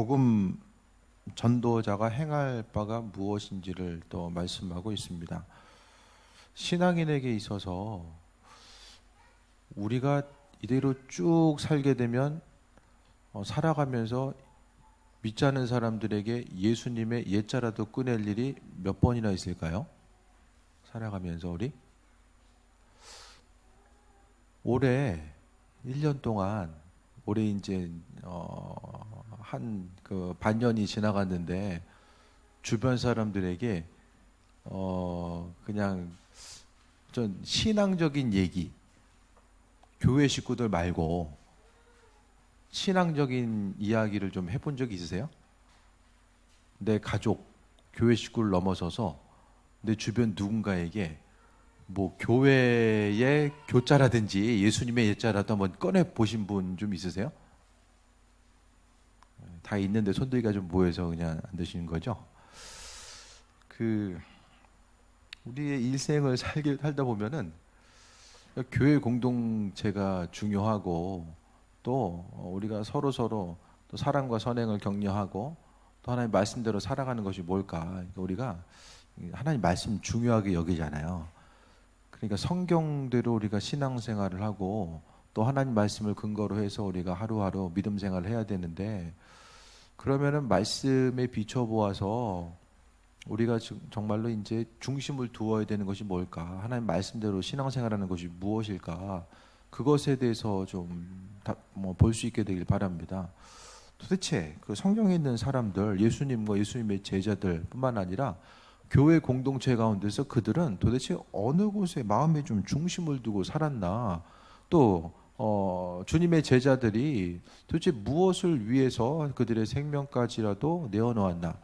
복음 전도자가 행할 바가 무엇인지를 또 말씀하고 있습니다. 신앙인에게 있어서 우리가 이대로 쭉 살게 되면 살아가면서 믿지 않는 사람들에게 예수님의 옛자라도 꺼낼 일이 몇 번이나 있을까요? 살아가면서 우리 올해 1년 동안 올해 이제 한 그 반년이 지나갔는데 주변 사람들에게 그냥 좀 신앙적인 얘기, 교회 식구들 말고 신앙적인 이야기를 좀 해본 적이 있으세요? 내 가족, 교회 식구를 넘어서서 내 주변 누군가에게 뭐 교회의 교자라든지 예수님의 옛자라도 한번 꺼내 보신 분 좀 있으세요? 다 있는데 손들기가 좀 모여서 그냥 안 드시는 거죠? 우리의 일생을 살다 보면은 교회 공동체가 중요하고 또 우리가 서로 또 사랑과 선행을 격려하고 또 하나님 말씀대로 살아가는 것이 뭘까? 그러니까 우리가 하나님 말씀 중요하게 여기잖아요. 그러니까 성경대로 우리가 신앙생활을 하고 또 하나님 말씀을 근거로 해서 우리가 하루하루 믿음 생활을 해야 되는데, 그러면은 말씀에 비춰보아서 우리가 정말로 이제 중심을 두어야 되는 것이 뭘까? 하나님 말씀대로 신앙생활하는 것이 무엇일까? 그것에 대해서 좀 볼 수 있게 되길 바랍니다. 도대체 그 성경에 있는 사람들, 예수님과 예수님의 제자들뿐만 아니라 교회 공동체 가운데서 그들은 도대체 어느 곳에 마음에 좀 중심을 두고 살았나? 또 주님의 제자들이 도대체 무엇을 위해서 그들의 생명까지라도 내어놓았나?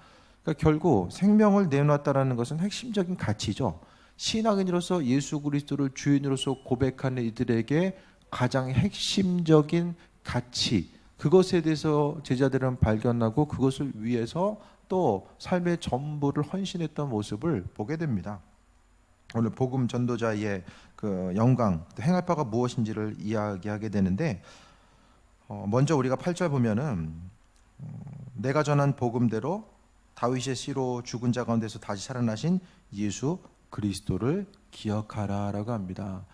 그러니까 결국 생명을 내놓았다라는 것은 핵심적인 가치죠. 신앙인으로서 예수 그리스도를 주인으로서 고백하는 이들에게 가장 핵심적인 가치, 그것에 대해서 제자들은 발견하고 그것을 위해서 또 삶의 전부를 헌신했던 모습을 보게 됩니다. 오늘 복음 전도자의 그 영광, 행할 바가 무엇인지를 이야기하게 되는데, 먼저 우리가 8절 보면은 내가 전한 복음대로 다윗의 씨로 죽은 자 가운데서 다시 살아나신 예수 그리스도를 기억하라라고 합니다.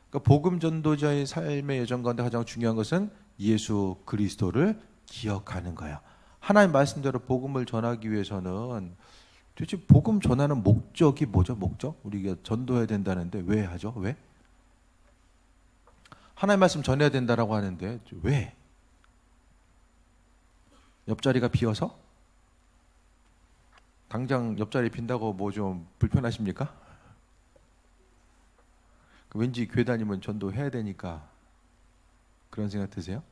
그러니까 복음 전도자의 삶의 여정 가운데 가장 중요한 것은 예수 그리스도를 기억하는 거예요. 하나님 말씀대로 복음을 전하기 위해서는 도대체 복음 전하는 목적이 뭐죠? 목적? 우리가 전도해야 된다는데 왜 하죠? 왜? 하나님 말씀 전해야 된다라고 하는데 왜? 옆자리가 비어서? 당장 옆자리 빈다고 뭐 좀 불편하십니까? 왠지 교회 다니면 전도해야 되니까 그런 생각 드세요?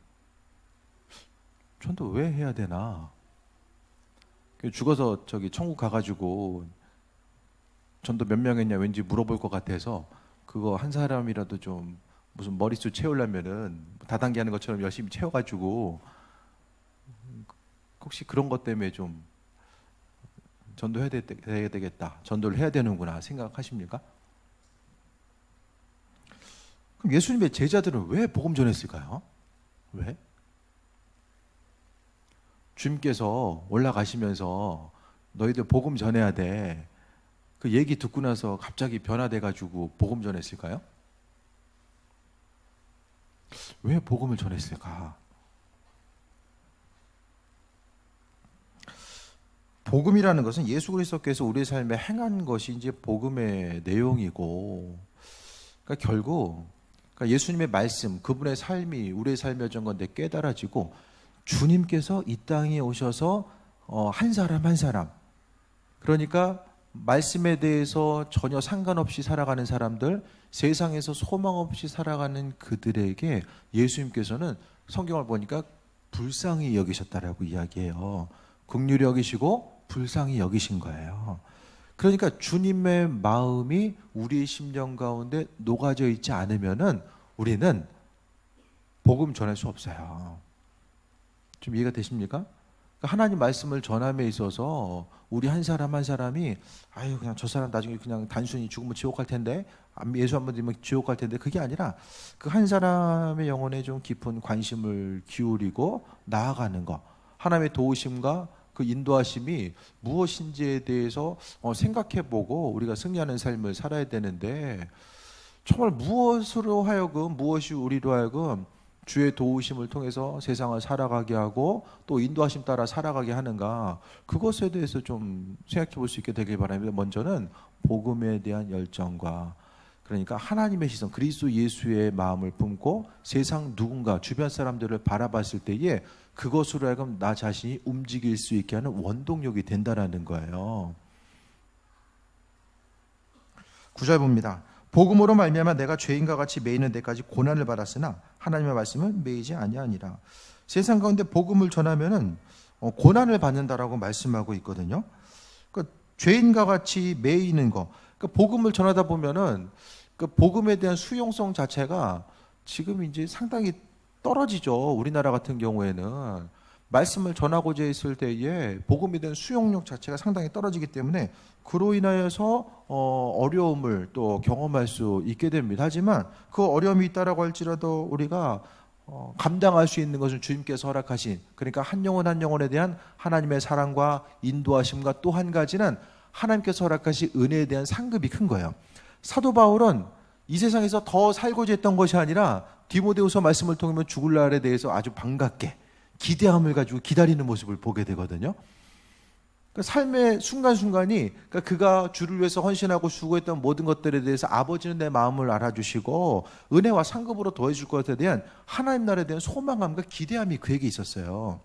전도 왜 해야 되나? 죽어서 천국 가가지고 전도 몇 명 했냐 왠지 물어볼 것 같아서 그거 한 사람이라도 좀 무슨 머릿수 채우려면은 다단계 하는 것처럼 열심히 채워가지고 혹시 그런 것 때문에 좀 전도해야 되겠다, 전도를 해야 되는구나 생각하십니까? 그럼 예수님의 제자들은 왜 복음 전했을까요? 왜? 주님께서 올라가시면서 너희들 복음 전해야 돼, 그 얘기 듣고 나서 갑자기 변화돼가지고 복음 전했을까요? 왜 복음을 전했을까? 복음이라는 것은 예수 그리스도께서 우리의 삶에 행한 것이 이제 복음의 내용이고, 그러니까 결국 예수님의 말씀, 그분의 삶이 우리의 삶의 여정 건데 깨달아지고 주님께서 이 땅에 오셔서 한 사람 한 사람, 그러니까 말씀에 대해서 전혀 상관없이 살아가는 사람들, 세상에서 소망 없이 살아가는 그들에게 예수님께서는 성경을 보니까 불쌍히 여기셨다라고 이야기해요. 긍휼히 여기시고 불쌍히 여기신 거예요. 그러니까 주님의 마음이 우리의 심령 가운데 녹아져 있지 않으면은 우리는 복음 전할 수 없어요. 좀 이해가 되십니까? 하나님 말씀을 전함에 있어서 우리 한 사람 한 사람이 아유 그냥 저 사람 나중에 그냥 단순히 죽으면 지옥 갈 텐데, 예수 한 번 믿으면 지옥 갈 텐데, 그게 아니라 그 한 사람의 영혼에 좀 깊은 관심을 기울이고 나아가는 거. 하나님의 도우심과 그 인도하심이 무엇인지에 대해서 생각해보고 우리가 승리하는 삶을 살아야 되는데, 정말 무엇이 우리로 하여금 주의 도우심을 통해서 세상을 살아가게 하고 또 인도하심 따라 살아가게 하는가, 그것에 대해서 좀 생각해 볼 수 있게 되길 바랍니다. 먼저는 복음에 대한 열정과, 그러니까 하나님의 시선, 그리스도 예수의 마음을 품고 세상 누군가 주변 사람들을 바라봤을 때에 그것으로 하여금 나 자신이 움직일 수 있게 하는 원동력이 된다라는 거예요. 9절 봅니다. 복음으로 말미암아 내가 죄인과 같이 매이는 데까지 고난을 받았으나 하나님의 말씀은 매이지 아니하니라. 세상 가운데 복음을 전하면은 고난을 받는다라고 말씀하고 있거든요. 그러니까 죄인과 같이 매이는 거. 그러니까 복음을 전하다 보면은 그 복음에 대한 수용성 자체가 지금 이제 상당히 떨어지죠. 우리나라 같은 경우에는 말씀을 전하고자 했을 때에 복음에 대한 수용력 자체가 상당히 떨어지기 때문에 그로 인하여서 어려움을 또 경험할 수 있게 됩니다. 하지만 그 어려움이 있다라고 할지라도 우리가 감당할 수 있는 것은 주님께서 허락하신, 그러니까 한 영혼 한 영혼에 대한 하나님의 사랑과 인도하심과 또 한 가지는 하나님께서 허락하신 은혜에 대한 상급이 큰 거예요. 사도 바울은 이 세상에서 더 살고자 했던 것이 아니라 디모데후서 말씀을 통하면 죽을 날에 대해서 아주 반갑게 기대함을 가지고 기다리는 모습을 보게 되거든요. 그러니까 삶의 순간순간이, 그러니까 그가 주를 위해서 헌신하고 수고했던 모든 것들에 대해서 아버지는 내 마음을 알아주시고 은혜와 상급으로 더해줄 것에 대한 하나님 나라에 대한 소망감과 기대함이 그에게 있었어요.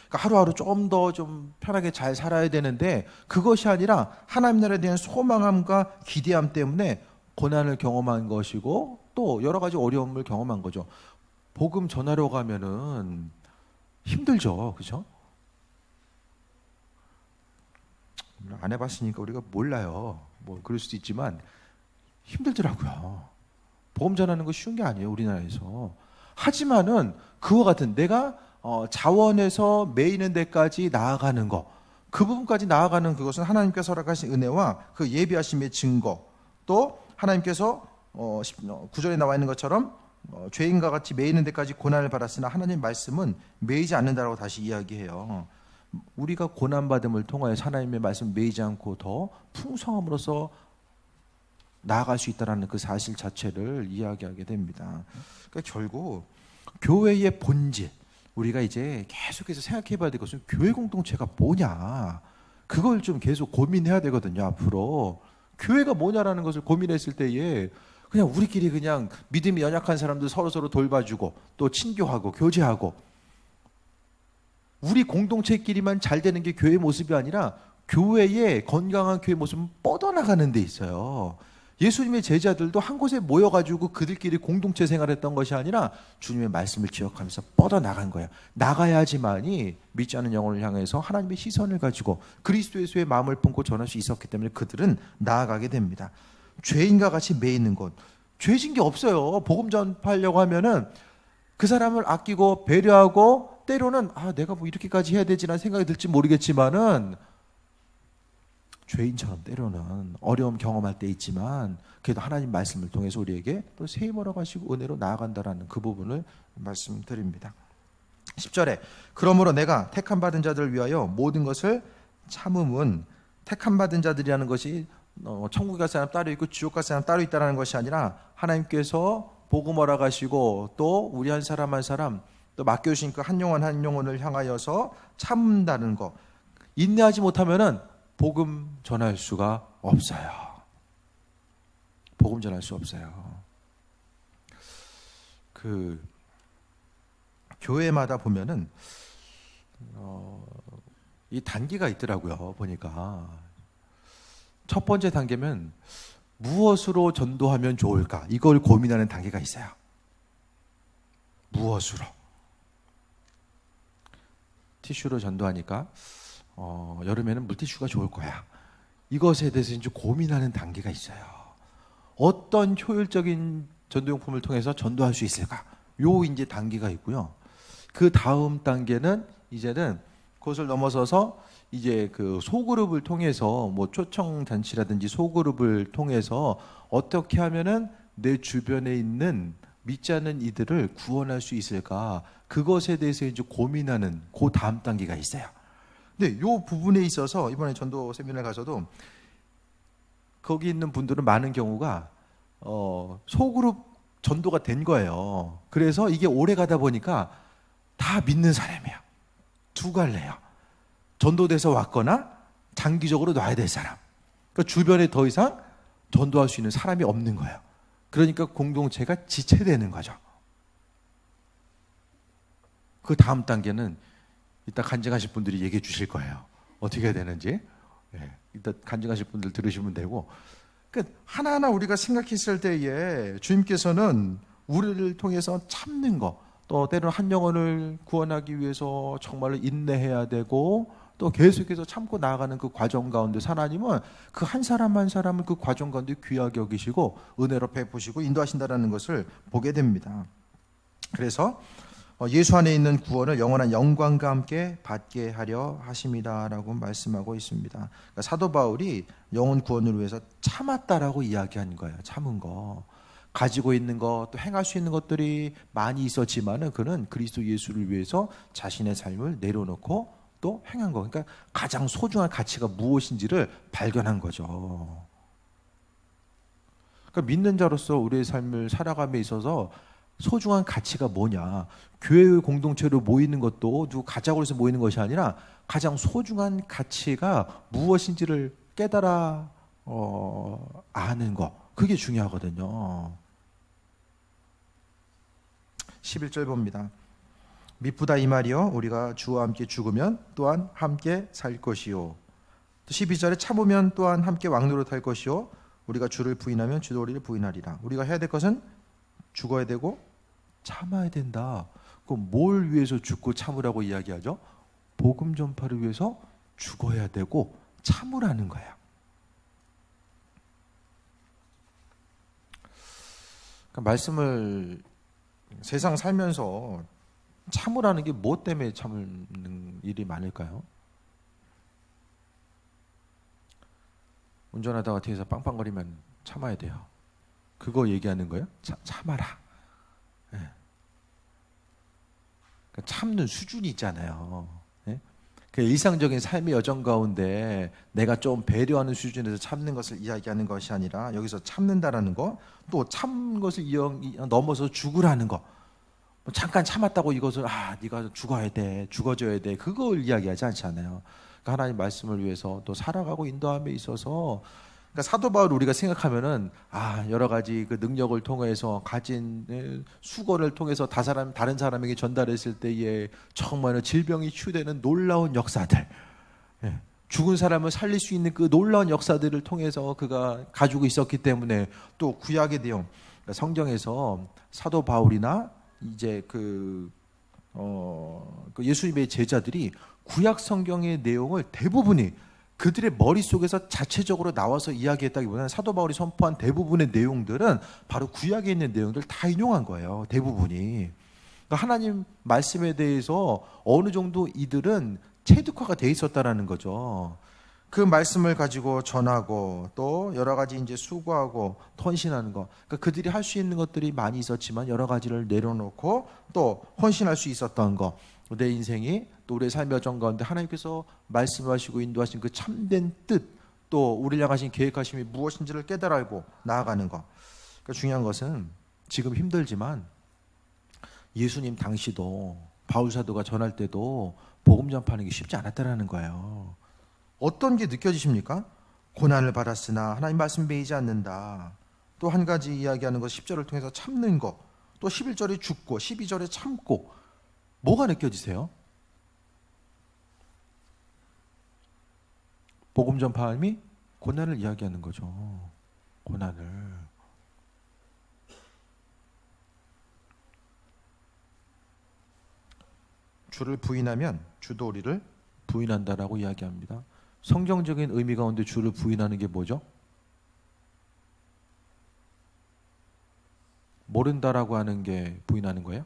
그러니까 하루하루 좀 더 좀 편하게 잘 살아야 되는데 그것이 아니라 하나님 나라에 대한 소망함과 기대함 때문에 고난을 경험한 것이고 또 여러 가지 어려움을 경험한 거죠. 복음 전하러 가면은 힘들죠, 그렇죠? 안 해봤으니까 우리가 몰라요. 뭐 그럴 수도 있지만 힘들더라고요. 복음 전하는 거 쉬운 게 아니에요, 우리나라에서. 하지만은 그와 같은 내가 자원에서 매이는 데까지 나아가는 거, 그 부분까지 나아가는 그것은 하나님께서 허락하신 은혜와 그 예비하심의 증거, 또 하나님께서 9절에 나와 있는 것처럼 죄인과 같이 매이는 데까지 고난을 받았으나 하나님 말씀은 매이지 않는다라고 다시 이야기해요. 우리가 고난받음을 통하여 하나님의 말씀 매이지 않고 더 풍성함으로써 나아갈 수 있다는 그 사실 자체를 이야기하게 됩니다. 그러니까 결국 교회의 본질, 우리가 이제 계속해서 생각해 봐야 될 것은 교회 공동체가 뭐냐, 그걸 좀 계속 고민해야 되거든요. 앞으로 교회가 뭐냐라는 것을 고민했을 때에 그냥 우리끼리 그냥 믿음이 연약한 사람들 서로 돌봐주고 또 친교하고 교제하고 우리 공동체끼리만 잘 되는 게 교회의 모습이 아니라 교회의 건강한 교회 모습은 뻗어나가는 데 있어요. 예수님의 제자들도 한 곳에 모여가지고 그들끼리 공동체 생활했던 것이 아니라 주님의 말씀을 기억하면서 뻗어나간 거예요. 나가야지만이 믿지 않는 영혼을 향해서 하나님의 시선을 가지고 그리스도 예수의 마음을 품고 전할 수 있었기 때문에 그들은 나아가게 됩니다. 죄인과 같이 매이는 것, 죄진 게 없어요. 복음 전파하려고 하면은 그 사람을 아끼고 배려하고 때로는 내가 뭐 이렇게까지 해야 되지라는 생각이 들지 모르겠지만은 죄인처럼 때로는 어려움 경험할 때 있지만 그래도 하나님 말씀을 통해서 우리에게 또 새 힘을 얻어가시고 은혜로 나아간다라는 그 부분을 말씀드립니다. 10절에 그러므로 내가 택함 받은 자들을 위하여 모든 것을 참음은, 택함 받은 자들이라는 것이 천국 갈 사람 따로 있고 지옥 갈 사람 따로 있다는 것이 아니라 하나님께서 복음 허락하시고 또 우리 한 사람 한 사람 또 맡겨주신 그 한 영혼 한 영혼을 향하여서 참는다는 것, 인내하지 못하면은 복음 전할 수가 없어요. 복음 전할 수 없어요. 그 교회마다 보면은 이 단계가 있더라고요. 보니까 첫 번째 단계면 무엇으로 전도하면 좋을까, 이걸 고민하는 단계가 있어요. 무엇으로? 티슈로 전도하니까 여름에는 물티슈가 좋을 거야. 이것에 대해서 이제 고민하는 단계가 있어요. 어떤 효율적인 전도용품을 통해서 전도할 수 있을까? 요 이제 단계가 있고요. 그 다음 단계는 이제는 그것을 넘어서서 이제 그 소그룹을 통해서 뭐 초청 잔치라든지 소그룹을 통해서 어떻게 하면은 내 주변에 있는 믿지 않는 이들을 구원할 수 있을까? 그것에 대해서 이제 고민하는 그 다음 단계가 있어요. 근데 이 부분에 있어서 이번에 전도 세미나에 가서도 거기 있는 분들은 많은 경우가 소그룹 전도가 된 거예요. 그래서 이게 오래 가다 보니까 다 믿는 사람이에요. 두 갈래요. 전도돼서 왔거나 장기적으로 놔야 될 사람. 그러니까 주변에 더 이상 전도할 수 있는 사람이 없는 거예요. 그러니까 공동체가 지체되는 거죠. 그 다음 단계는 이따 간증하실 분들이 얘기해 주실 거예요. 어떻게 해야 되는지. 이따 간증하실 분들 들으시면 되고. 그러니까 하나하나 우리가 생각했을 때에 주님께서는 우리를 통해서 참는 거, 또 때로는 한 영혼을 구원하기 위해서 정말로 인내해야 되고 또 계속해서 참고 나아가는 그 과정 가운데 하나님은 그 한 사람 한 사람을 그 과정 가운데 귀하게 여기시고 은혜로 베푸시고 인도하신다라는 것을 보게 됩니다. 그래서 예수 안에 있는 구원을 영원한 영광과 함께 받게 하려 하심이다라고 말씀하고 있습니다. 그러니까 사도 바울이 영혼 구원을 위해서 참았다라고 이야기한 거예요. 참은 거. 가지고 있는 것, 또 행할 수 있는 것들이 많이 있었지만은 그는 그리스도 예수를 위해서 자신의 삶을 내려놓고 또 행한 거. 그러니까 가장 소중한 가치가 무엇인지를 발견한 거죠. 그러니까 믿는 자로서 우리의 삶을 살아감에 있어서 소중한 가치가 뭐냐? 교회의 공동체로 모이는 것도 누구 가자고 해서 모이는 것이 아니라 가장 소중한 가치가 무엇인지를 깨달아 아는 거. 그게 중요하거든요. 11절 봅니다. 미쁘다 이 말이요 우리가 주와 함께 죽으면 또한 함께 살 것이요. 또 12절에 참으면 또한 함께 왕노릇할 것이요 우리가 주를 부인하면 주도 우리를 부인하리라. 우리가 해야 될 것은 죽어야 되고 참아야 된다. 그럼 뭘 위해서 죽고 참으라고 이야기하죠? 복음 전파를 위해서 죽어야 되고 참으라는 거예요. 그러니까 말씀을 세상 살면서 참으라는 게 뭐 때문에 참는 일이 많을까요? 운전하다가 뒤에서 빵빵거리면 참아야 돼요. 그거 얘기하는 거예요? 참아라. 네. 그러니까 참는 수준이 있잖아요. 네? 그 일상적인 삶의 여정 가운데 내가 좀 배려하는 수준에서 참는 것을 이야기하는 것이 아니라 여기서 참는다라는 거, 또 참 것을 넘어서 죽으라는 거. 잠깐 참았다고 이것을 네가 죽어야 돼, 죽어줘야 돼, 그걸 이야기하지 않잖아요. 그러니까 하나님 말씀을 위해서 또 살아가고 인도함에 있어서, 그러니까 사도 바울 우리가 생각하면은 여러 가지 그 능력을 통해서 가진 수고를 통해서 다른 사람에게 전달했을 때에 정말 질병이 치유되는 놀라운 역사들, 죽은 사람을 살릴 수 있는 그 놀라운 역사들을 통해서 그가 가지고 있었기 때문에, 또 구약의 내용, 그러니까 성경에서 사도 바울이나 이제 그 예수님의 제자들이 구약 성경의 내용을 대부분이 그들의 머릿속에서 자체적으로 나와서 이야기했다기보다는 사도 바울이 선포한 대부분의 내용들은 바로 구약에 있는 내용들 다 인용한 거예요. 대부분이. 그러니까 하나님 말씀에 대해서 어느 정도 이들은 체득화가 돼 있었다라는 거죠. 그 말씀을 가지고 전하고 또 여러 가지 이제 수고하고 헌신하는 거. 그러니까 그들이 할 수 있는 것들이 많이 있었지만 여러 가지를 내려놓고 또 헌신할 수 있었던 거. 내 인생이 또 우리의 삶의 여정 가운데 하나님께서 말씀하시고 인도하신 그 참된 뜻, 또 우리를 향하신 계획하심이 무엇인지를 깨달아 알고 나아가는 거. 그러니까 중요한 것은 지금 힘들지만 예수님 당시도 바울 사도가 전할 때도 복음 전파하는 게 쉽지 않았다라는 거예요. 어떤 게 느껴지십니까? 고난을 받았으나 하나님 말씀 베이지 않는다. 또 한 가지 이야기하는 것 10절을 통해서 참는 것. 또 11절에 죽고 12절에 참고. 뭐가 느껴지세요? 복음 전파함이 고난을 이야기하는 거죠. 고난을. 주를 부인하면 주도 우리를 부인한다라고 이야기합니다. 성경적인 의미 가운데 주를 부인하는 게 뭐죠? 모른다라고 하는 게 부인하는 거예요?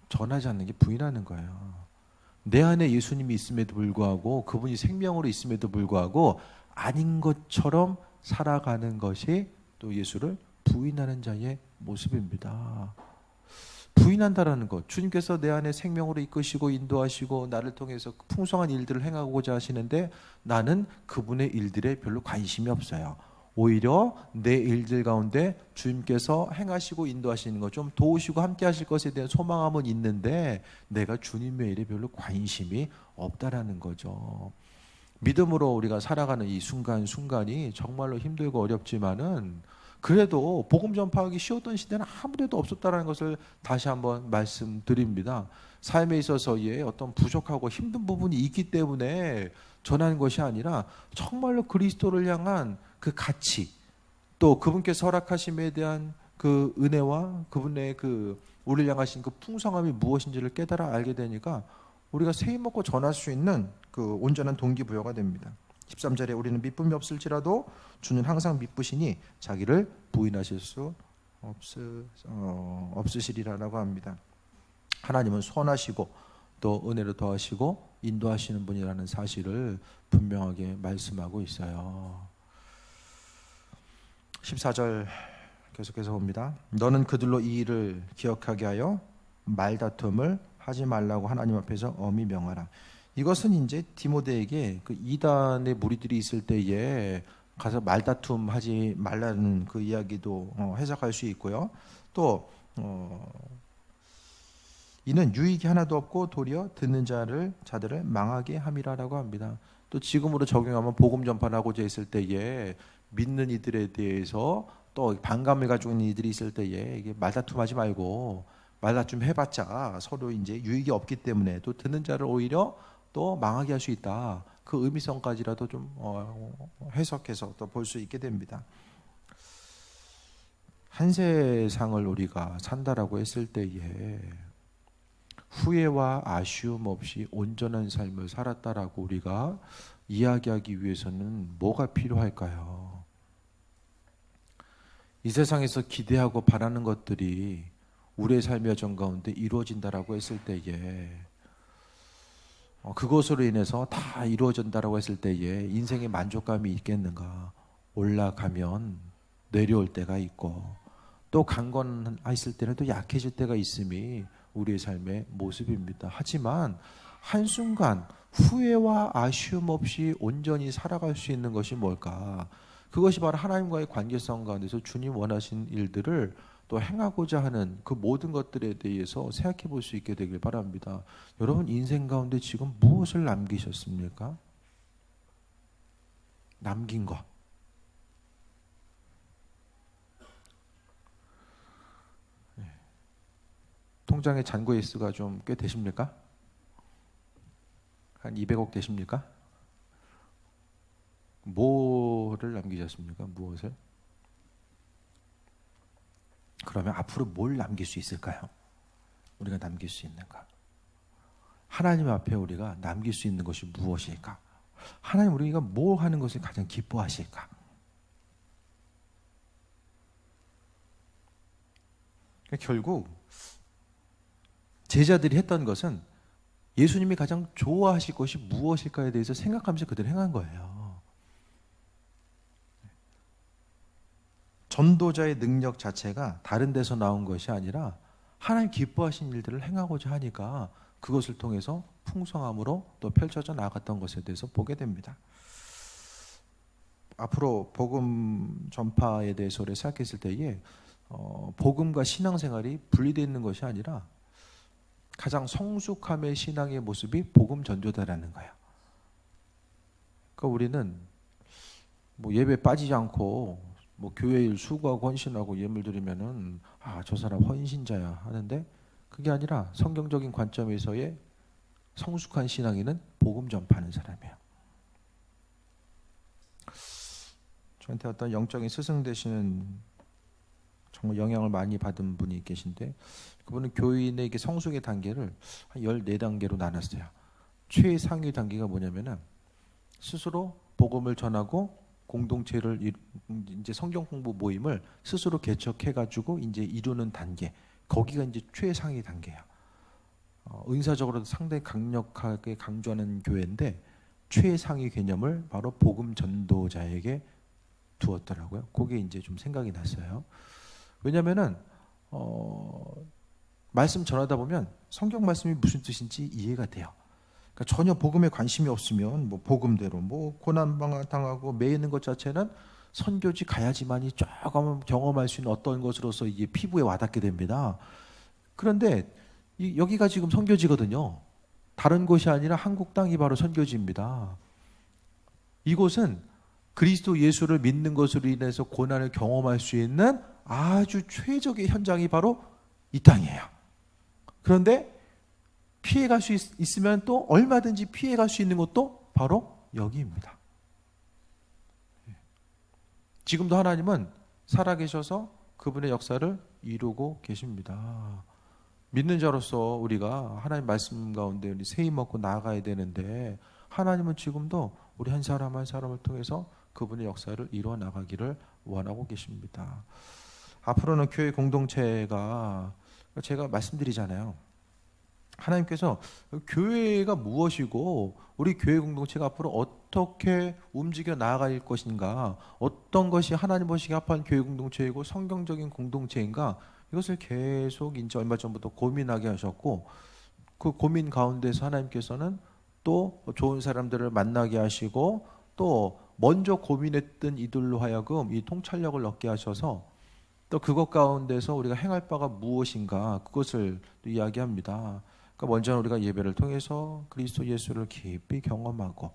전하지 않는 게 부인하는 거예요. 내 안에 예수님이 있음에도 불구하고 그분이 생명으로 있음에도 불구하고 아닌 것처럼 살아가는 것이 또 예수를 부인하는 부인하는 자의 모습입니다. 부인한다라는 것, 주님께서 내 안에 생명으로 이끄시고 인도하시고 나를 통해서 풍성한 일들을 행하고자 하시는데 나는 그분의 일들에 별로 관심이 없어요. 오히려 내 일들 가운데 주님께서 행하시고 인도하시는 것, 좀 도우시고 함께 하실 것에 대한 소망함은 있는데 내가 주님의 일에 별로 관심이 없다라는 거죠. 믿음으로 우리가 살아가는 이 순간순간이 정말로 힘들고 어렵지만은 그래도 복음 전파하기 쉬웠던 시대는 아무데도 없었다는 것을 다시 한번 말씀드립니다. 삶에 있어서의 어떤 부족하고 힘든 부분이 있기 때문에 전하는 것이 아니라 정말로 그리스도를 향한 그 가치, 또 그분께서 허락하심에 대한 그 은혜와 그분의 그 우리를 향하신 그 풍성함이 무엇인지를 깨달아 알게 되니까 우리가 세임 먹고 전할 수 있는 그 온전한 동기부여가 됩니다. 13절에 우리는 미쁨이 없을지라도 주는 항상 미쁘시니 자기를 부인하실 수 없으시리라라고 합니다. 하나님은 선하시고 또 은혜로 더하시고 인도하시는 분이라는 사실을 분명하게 말씀하고 있어요. 14절 계속해서 봅니다. 너는 그들로 이 일을 기억하게 하여 말다툼을 하지 말라고 하나님 앞에서 엄히 명하라. 이것은 이제 디모데에게 그 이단의 무리들이 있을 때에 가서 말다툼 하지 말라는 그 이야기도 해석할 수 있고요. 또 이는 유익이 하나도 없고 도리어 듣는 자들을 망하게 함이라라고 합니다. 또 지금으로 적용하면 복음 전파를 하고자 했을 때에 믿는 이들에 대해서 또 반감을 가지고 있는 이들이 있을 때에 이게 말다툼하지 말고 말다툼 해봤자 서로 이제 유익이 없기 때문에 또 듣는 자를 오히려 또 망하게 할 수 있다. 그 의미성까지라도 좀 해석해서 또 볼 수 있게 됩니다. 한 세상을 우리가 산다라고 했을 때에 후회와 아쉬움 없이 온전한 삶을 살았다라고 우리가 이야기하기 위해서는 뭐가 필요할까요? 이 세상에서 기대하고 바라는 것들이 우리의 삶의 여정 가운데 이루어진다라고 했을 때에 그것으로 인해서 다 이루어진다라고 했을 때에 인생의 만족감이 있겠는가? 올라가면 내려올 때가 있고 또 강건했을 때는 또 약해질 때가 있음이 우리의 삶의 모습입니다. 하지만 한순간 후회와 아쉬움 없이 온전히 살아갈 수 있는 것이 뭘까? 그것이 바로 하나님과의 관계성 가운데서 주님 원하신 일들을 또 행하고자 하는 그 모든 것들에 대해서 생각해 볼 수 있게 되길 바랍니다. 여러분 인생 가운데 지금 무엇을 남기셨습니까? 남긴 것. 통장에 잔고의 수가 좀 꽤 되십니까? 한 200억 되십니까? 뭐를 남기셨습니까? 무엇을? 그러면 앞으로 뭘 남길 수 있을까요? 우리가 남길 수 있는가? 하나님 앞에 우리가 남길 수 있는 것이 무엇일까? 하나님 우리가 뭐 하는 것을 가장 기뻐하실까? 결국 제자들이 했던 것은 예수님이 가장 좋아하실 것이 무엇일까에 대해서 생각하면서 그들을 행한 거예요. 전도자의 능력 자체가 다른 데서 나온 것이 아니라 하나님 기뻐하신 일들을 행하고자 하니까 그것을 통해서 풍성함으로 또 펼쳐져 나갔던 것에 대해서 보게 됩니다. 앞으로 복음 전파에 대해서 우리가 생각했을 때에 복음과 신앙생활이 분리되어 있는 것이 아니라 가장 성숙함의 신앙의 모습이 복음 전도다라는 거예요. 그러니까 우리는 뭐 예배 빠지지 않고 뭐 교회 일 수고하고 헌신하고 예물 드리면은 저 사람 헌신자야 하는데 그게 아니라 성경적인 관점에서의 성숙한 신앙인은 복음 전파하는 사람이에요. 저한테 어떤 영적인 스승 되시는 정말 영향을 많이 받은 분이 계신데 그분은 교인에게 성숙의 단계를 한 14단계로 나눴어요. 최상위 단계가 뭐냐면은 스스로 복음을 전하고 공동체를 이제 성경 공부 모임을 스스로 개척해가지고 이제 이루는 단계, 거기가 이제 최상위 단계야. 은사적으로도 상당히 강력하게 강조하는 교회인데 최상위 개념을 바로 복음 전도자에게 두었더라고요. 그게 이제 좀 생각이 났어요. 왜냐하면은 말씀 전하다 보면 성경 말씀이 무슨 뜻인지 이해가 돼요. 그러니까 전혀 복음에 관심이 없으면 뭐 복음대로 뭐 고난 당하고 매이는 것 자체는 선교지 가야지만이 조금 경험할 수 있는 어떤 것으로서 이게 피부에 와닿게 됩니다. 그런데 여기가 지금 선교지거든요. 다른 곳이 아니라 한국 땅이 바로 선교지입니다. 이곳은 그리스도 예수를 믿는 것으로 인해서 고난을 경험할 수 있는 아주 최적의 현장이 바로 이 땅이에요. 그런데 피해갈 수 있으면 또 얼마든지 피해갈 수 있는 것도 바로 여기입니다. 지금도 하나님은 살아계셔서 그분의 역사를 이루고 계십니다. 믿는 자로서 우리가 하나님 말씀 가운데 우리 새 힘 얻고 나아가야 되는데 하나님은 지금도 우리 한 사람 한 사람을 통해서 그분의 역사를 이루어 나가기를 원하고 계십니다. 앞으로는 교회 공동체가 제가 말씀드리잖아요. 하나님께서 교회가 무엇이고 우리 교회 공동체가 앞으로 어떻게 움직여 나아갈 것인가, 어떤 것이 하나님 보시기에 합한 교회 공동체이고 성경적인 공동체인가, 이것을 계속 이제 얼마 전부터 고민하게 하셨고, 그 고민 가운데서 하나님께서는 또 좋은 사람들을 만나게 하시고 또 먼저 고민했던 이들로 하여금 이 통찰력을 얻게 하셔서 또 그것 가운데서 우리가 행할 바가 무엇인가 그것을 또 이야기합니다. 그러니까 먼저는 우리가 예배를 통해서 그리스도 예수를 깊이 경험하고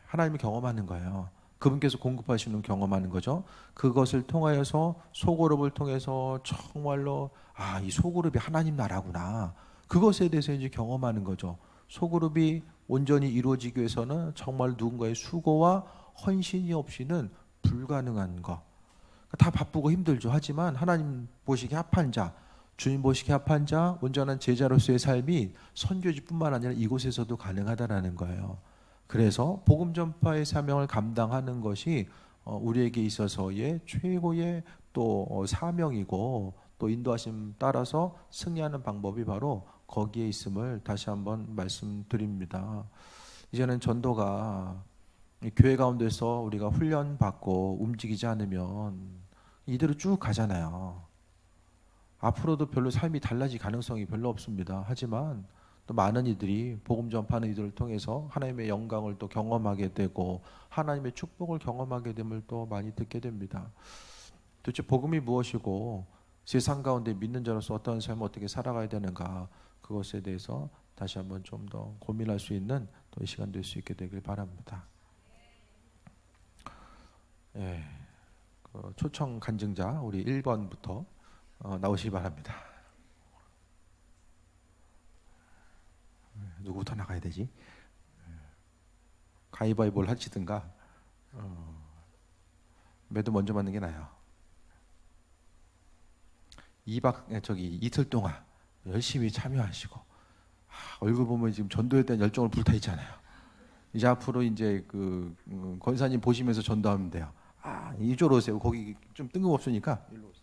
하나님을 경험하는 거예요. 그분께서 공급하시는 경험하는 거죠. 그것을 통하여서 소그룹을 통해서 정말로 이 소그룹이 하나님 나라구나. 그것에 대해서 이제 경험하는 거죠. 소그룹이 온전히 이루어지기 위해서는 정말 누군가의 수고와 헌신이 없이는 불가능한 것. 다 바쁘고 힘들죠. 하지만 하나님 보시기에 합한 자, 주님 보시기에 합한 자, 온전한 제자로서의 삶이 선교지뿐만 아니라 이곳에서도 가능하다라는 거예요. 그래서 복음 전파의 사명을 감당하는 것이 우리에게 있어서의 최고의 또 사명이고 또 인도하심 따라서 승리하는 방법이 바로 거기에 있음을 다시 한번 말씀드립니다. 이제는 전도가 교회 가운데서 우리가 훈련받고 움직이지 않으면 이대로 쭉 가잖아요. 앞으로도 별로 삶이 달라질 가능성이 별로 없습니다. 하지만 또 많은 이들이 복음 전파하는 이들을 통해서 하나님의 영광을 또 경험하게 되고 하나님의 축복을 경험하게 됨을 또 많이 듣게 됩니다. 도대체 복음이 무엇이고 세상 가운데 믿는 자로서 어떤 삶을 어떻게 살아가야 되는가, 그것에 대해서 다시 한번 좀 더 고민할 수 있는 또 시간 될 수 있게 되길 바랍니다. 예, 그 초청 간증자 우리 1번부터 나오시기 바랍니다. 누구부터 나가야 되지? 가위바위보를 하시든가 매도 먼저 맞는 게 나아요. 이틀 동안 열심히 참여하시고 얼굴 보면 지금 전도에 대한 열정을 불타 있잖아요. 이제 앞으로 이제 그 권사님 보시면서 전도하면 돼요. 이쪽으로 오세요. 거기 좀 뜬금없으니까 일로 오세요.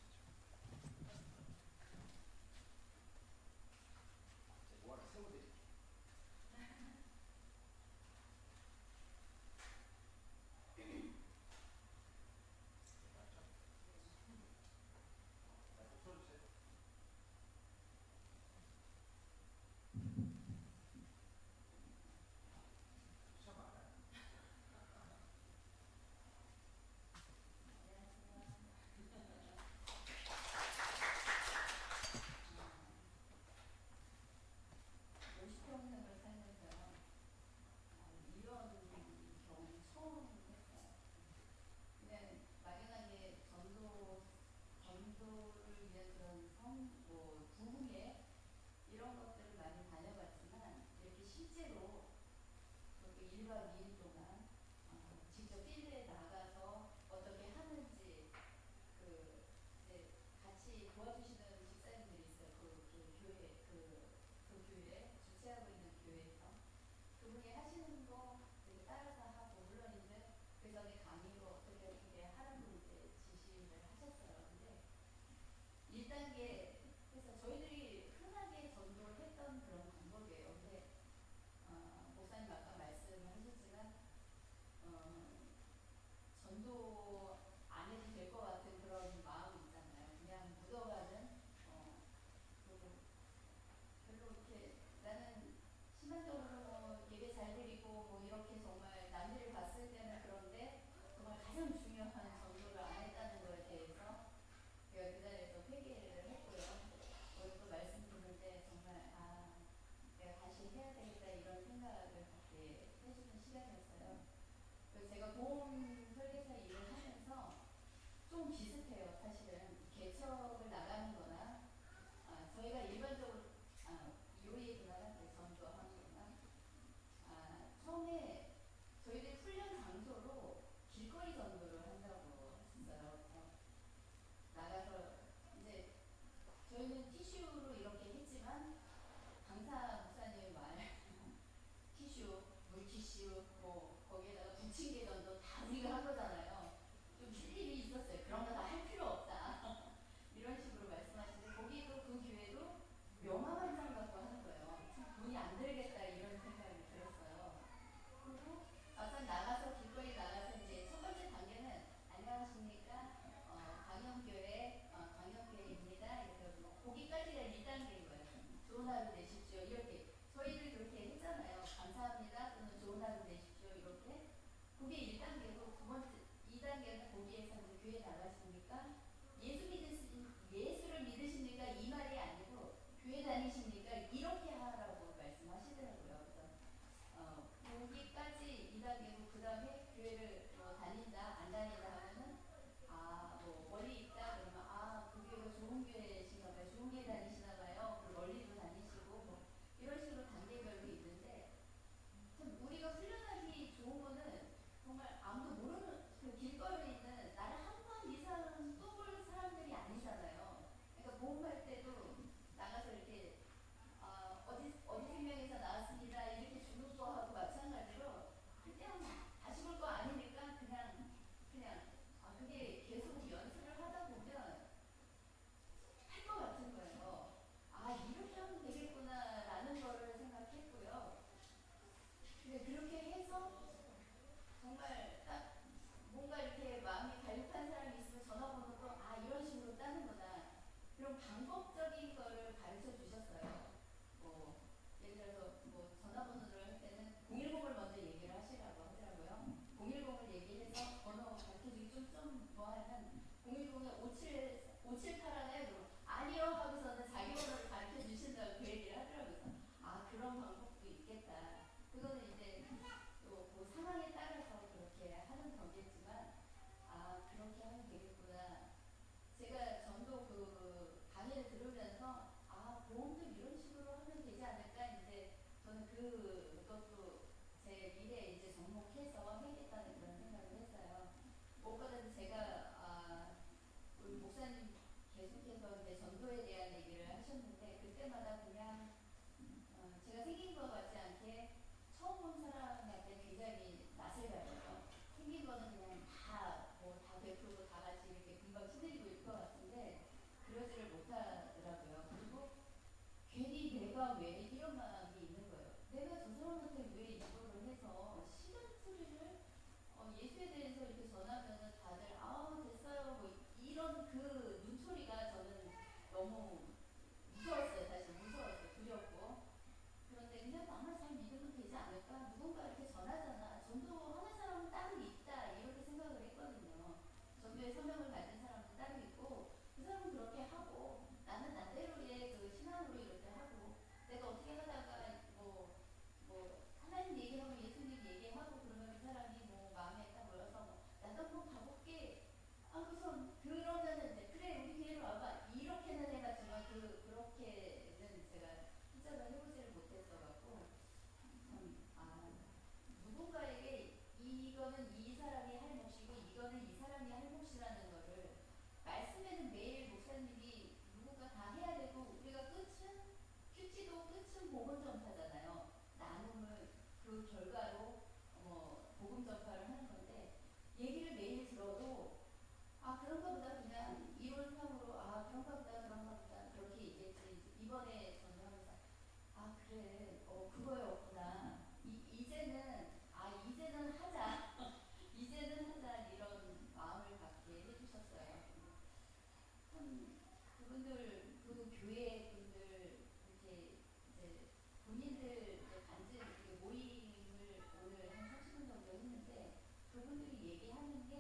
가장 중요한 전도를 안 했다는 거에 대해서 제가 그 자리에서 회개를 했고요. 오늘 또 말씀 듣는데 정말 내가 다시 해야 되겠다 이런 생각을 갖게 해주는 시간이었어요. 그래서 제가 보험 설계사 일을 하면서 좀 비슷해요. 사실은 개척을 나가는 거나 저희가 일반적으로 요리 문화나 전도하는 거나 처음에 저희들 훈련 장소로 길거리 전도를 한다고 했어요. 나가서 이제 저희는 티슈로 이렇게 했지만 강사 목사님 말 티슈, 물티슈, 뭐 거기에다가 부침개 전도 다 우리가 한 거잖아요. 좀 일이 있었어요. 그런 거 다 할 필요 없다. 이런 식으로 말씀하시는데 거기도 그 교회도 명함한장 갖고 하는 거예요. 참 돈이 안 들겠다 이런 생각이 들었어요. 그리고 막상 나가서 길거리 나가서 이제 첫 번째 단계는 안녕하십니까 강영교회 강영교회입니다. 이렇게 거기까지가 1단계인 거예요. 좋은 하루 되십시오. 이렇게 저희들 그렇게 했잖아요. 감사합니다. 또는 좋은 하루 되십시오. 이렇게 그게 1단계고 두 번째 2단계는 거기에서 이제 교회 나가십니까? 예수를 믿으십니까? 이 말이 아니고 교회 다니십니까? 이렇게 하라고 말씀하시더라고요. 그래서 거기까지 2단계고 그 다음에 교회를 다닌다 안 다닌다 하면은 뭐 멀리 있다 그러면 그 교회가 좋은 교회신가 봐요. 좋은 교회 다니시나 봐요. 그리고 멀리도 다니시고 뭐 이런 식으로 단계별로 있는데 참 우리가 훈련하기 좋은 거는 정말 아무도 모르는 그 길거리에 있는 나를 한 번 이상 쏘볼 사람들이 아니잖아요. 그러니까 보험할 때도 나가서 이렇게 어디 생명에서 나왔습니다 이렇게 주는 거하고 마찬가지로 그냥 다시 볼 거 아니니까 그냥 그게 계속 연습을 하다 보면 할 것 같은 거예요. 이렇게 하면 되겠구나라는 거를 생각했고요. 근데 그렇게 해서 정말 딱 뭔가 이렇게 마음이 갈급한 사람이 있으면 전화번호도 이런 식으로 따는구나. 그런 방법적인 거를 가르쳐 주셨어요. 뭐 예를 들어서 뭐 전화번호를 할 때는 010을 먼저 얘기를 하시라고 하더라고요. 010을 얘기해서 번호 가르쳐주기 좀 뭐하면 010에 578 하나요? 그럼 아니요 하고서는 자기 번호를 가르쳐 주신다고 그 얘기를 하더라고요. 그런 방법도 있겠다. 그거는 이제 또 그 상황에 따라서 그렇게 하는 거겠지만 그렇게 하면 되겠구나. 제가 전도 그 강의를 들으면서 보험도 이런 식으로 하면 되지 않을까 이제 저는 그것도 제 미래에 이제 접목해서 해야겠다는 그런 생각을 했어요. 무엇보다도 제가 우리 목사님 계속해서 이제 전도에 대한 얘기를 하셨는데 그때마다 그냥 제가 생긴 것 같지 않게 처음 본 사람한테 굉장히 낯을 가려요. 생긴 거는 그냥 다 베풀고 다 같이 이렇게 금방 친해지고 있을 것 같은데 그러지를 못하더라고요. 그리고 괜히 내가 왜 이런 마음이 있는 거예요. 내가 저 사람한테 왜 이거를 해서 시간 소리를 예수에 대해서 이렇게 전하면은 다들 됐어요 뭐 이런 그 눈초리가 저는 너무 무서웠어요. 사실 무서웠어요. 두렵고 그런데 그냥 나만 잘 믿으면 되지 않을까? 누군가 이렇게 전하잖아. 전도하는 사람은 따로 있다. 이렇게 생각을 했거든요. 전도의 소명을 가진 사람은 따로 있고 그 사람은 그렇게 하고 나는 나대로의 그 신앙으로 이렇게 하고 내가 어떻게 하다가 하나님 얘기하고 예수님 얘기하고 그러면 그 사람이 마음에 딱 모여서 나도 한번 가볼게. 그러면은 이제 그래 우리 교회로 와봐 이렇게는 해봤지만 그렇게는 제가 진짜로 해보지를 못했어갖고 누군가에게 이거는 이 사람이 할 몫이고 이거는 이 사람이 할 몫이라는 거를 말씀에는 매일 목사님이 누군가 다 해야 되고 우리가 큐티도 끝은 복음 전파잖아요. 나눔을 그 결과로 복음 전파를 하는 건데 얘기를 매일 들어도 그런가 보다 그냥 이론상으로 그런가 보다 그렇게 얘기했지. 이번에 전화하면서 그래 그거였구나. 이제는 하자. 이제는 하자 이런 마음을 갖게 해주셨어요. 그분들 그 교회 분들 이렇게 이제 본인들 간증 모임을 오늘 한 30분 정도 했는데 그분들이 얘기하는 게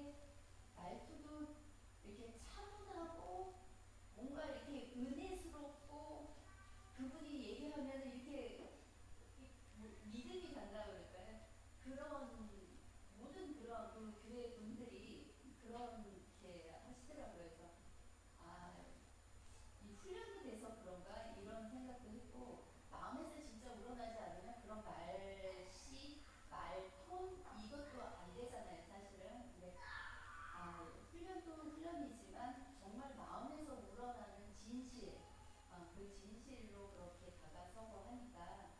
훈련도 훈련이지만 정말 마음에서 우러나는 진실, 그 진실로 그렇게 다가서고 하니까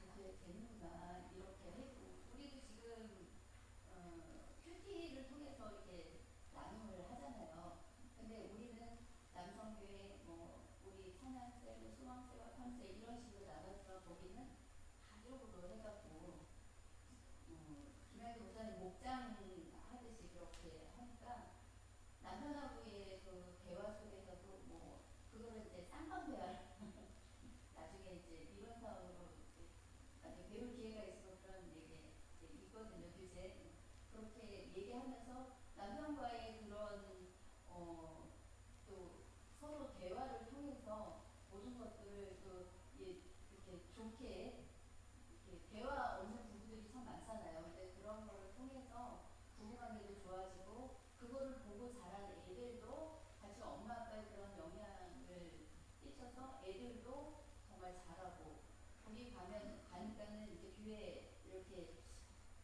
그게 되는구나 이렇게 했고 우리도 지금 큐티를 통해서 이렇게 나눔을 하잖아요. 근데 우리는 남성교회, 뭐 우리 찬양세, 뭐 수강세와 탐세 이런 식으로 나눴지만 거기는 가족으로 해갖고 김학의 목사님 목장 하듯이 그렇게 하니까 남편하고의 그 대화 속에서도 뭐 그거를 이제 쌍방 대화 나중에 이제 이론 사업으로 나중에 배울 기회가 있으면 그런 얘기 있거든요. 교재 그렇게 얘기하면서 남편과의 그런 또 서로 대화를 통해서 모든 것들을 또 이렇게 좋게 이렇게 대화 없는 부부들이 참 많잖아요. 근데 그런 거를 통해서 부부관계도 좋아지고 그거를 보고 자란 애들도 같이 엄마 아빠의 그런 영향을 끼쳐서 애들도 정말 잘하고 거기 가니까는 이렇게 교회 이렇게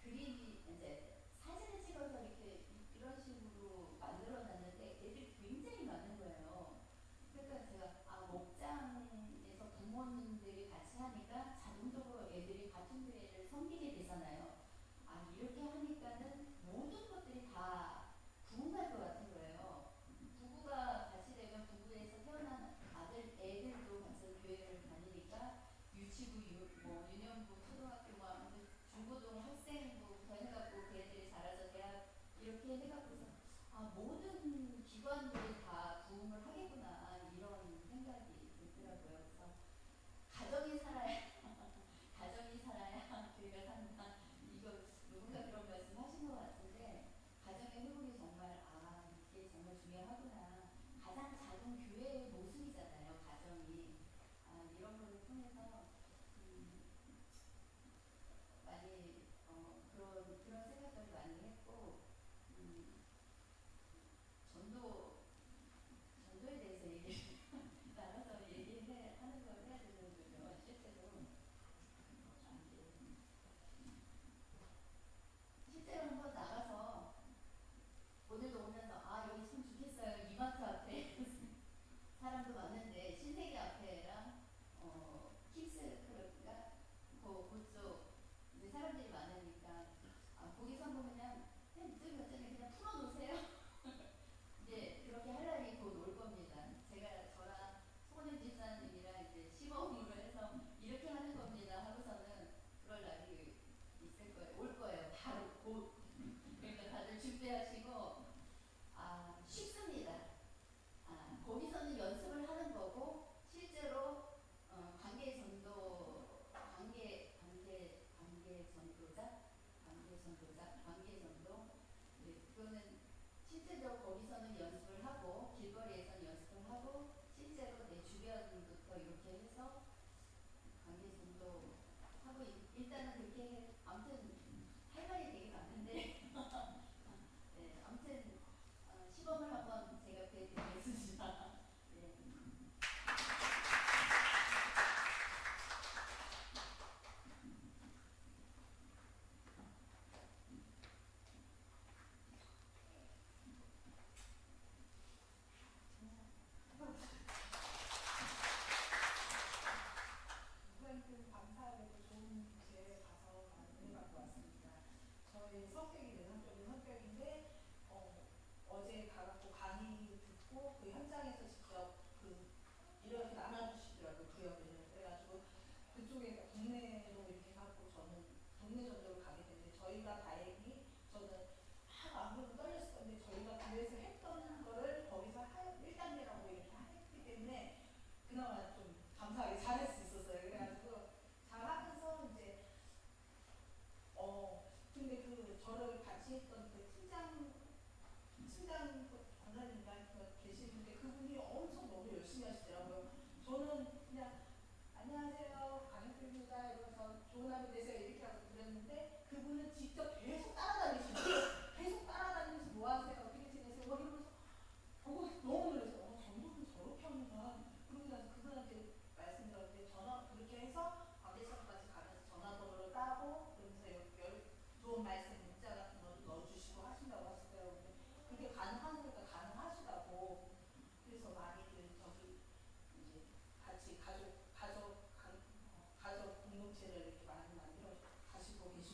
그림이 이제 사진을 찍어서 이렇게 이런 식으로 만들어 놨는데 애들이 굉장히 많은 거예요. 그러니까 제가 목장에서 부모님들이 같이 하니까 자동적으로 애들이 같은 교회를 섬기게 되잖아요. 이렇게 하니까는 모든 것들이 다 부흥할 것 같은 거예요. 부부가 같이 되면 부부에서 태어난 애들도 같이 교회를 다니니까 유치부, 유년부, 초등학교, 중고등 학생부터 해갖고 걔네들이 자라서 대학 이렇게 해갖고서 모든 기관들이 다 부흥을 하겠구나 이런 생각이 들더라고요. 그래서 가정이 살아야 가정이 살아야 교회가 산다. 이거 누군가 그런 말씀 하신 것 같은데 가정의 회복이 정말 이게 정말 중요하구나. 가장 작은 교회의 모습이잖아요. 가정이 이런 거를 통해서 많이 그런 생각들을 많이 했고 전도에 대해서 나가서 하는 걸 해야 되는 거죠. 실제로 한번 나가서 오늘도 오면서 여기 참 좋겠어요. 이마트 앞에 사람도 많은데 신세계 앞에랑 킹스 클럽인가 그쪽 이제 사람들이 많으니까 거기서 한번 그냥 그냥 풀어놓으세요. 이제 그렇게 할 날이 곧 올 겁니다. 저랑 손은 집사님이랑 이제 시범으로 해서 이렇게 하는 겁니다 하고서는 그럴 날이 있을 거예요. 올 거예요. 바로 곧. 그러니까 다들 준비하시고 쉽습니다. 거기서는 연습을 하는 거고 실제로 관계 전도 그거는 실제로 거기서는 연습을 하고 길거리에서는 연습을 하고 실제로 내 주변부터 이렇게 해서 관계 전도 하고 일단은 그렇게 아무튼 할 말이 되게 많은데 네, 아무튼 시범을 한번 제가 보여드리겠습니다. 네. 우선은 감사하게도 좋은 기회에 가서 많은 은혜 받고 왔습니다. 저의 성격이 내성적인 성격인데 어제 가갖고 강의 듣고 그 현장에서 직접 이렇게 나눠주시더라고요. 구역을. 그래가지고 그쪽에 동네로 이렇게 갖고 저는 동네 전도를 가게 됐는데 저희가 다행히 저는 아무래도 떨렸을 건데 저희가 교회에서 했던 거를 거기서 1단계라고 이렇게 했기 때문에 그나마 좀 감사하게 잘할 수 있었어요. 그래가지고 잘하면서 이제 근데 저를 같이 했던 팀장 권사님인가 계시는데 그분이 엄청 너무 열심히 하시더라고요. 저는 그냥 안녕하세요 강현필입니다 이러면서 좋은 하루 되세요 이렇게 하고 그랬는데 그분은 직접 계속 따라다니시고 계속 따라다니면서 뭐 하세요 어떻게 지내세요 이러면서 보고 너무 놀랐어요. 전도는 저렇게 하는구나. 그러고 나서 그분한테 말씀드렸는데 그렇게 해서 관계처까지 가면서 전화번호를 따고 그러면서 좋은 말씀 문자 같은 거 넣어주시고 하신다고 하시더라고요. 그게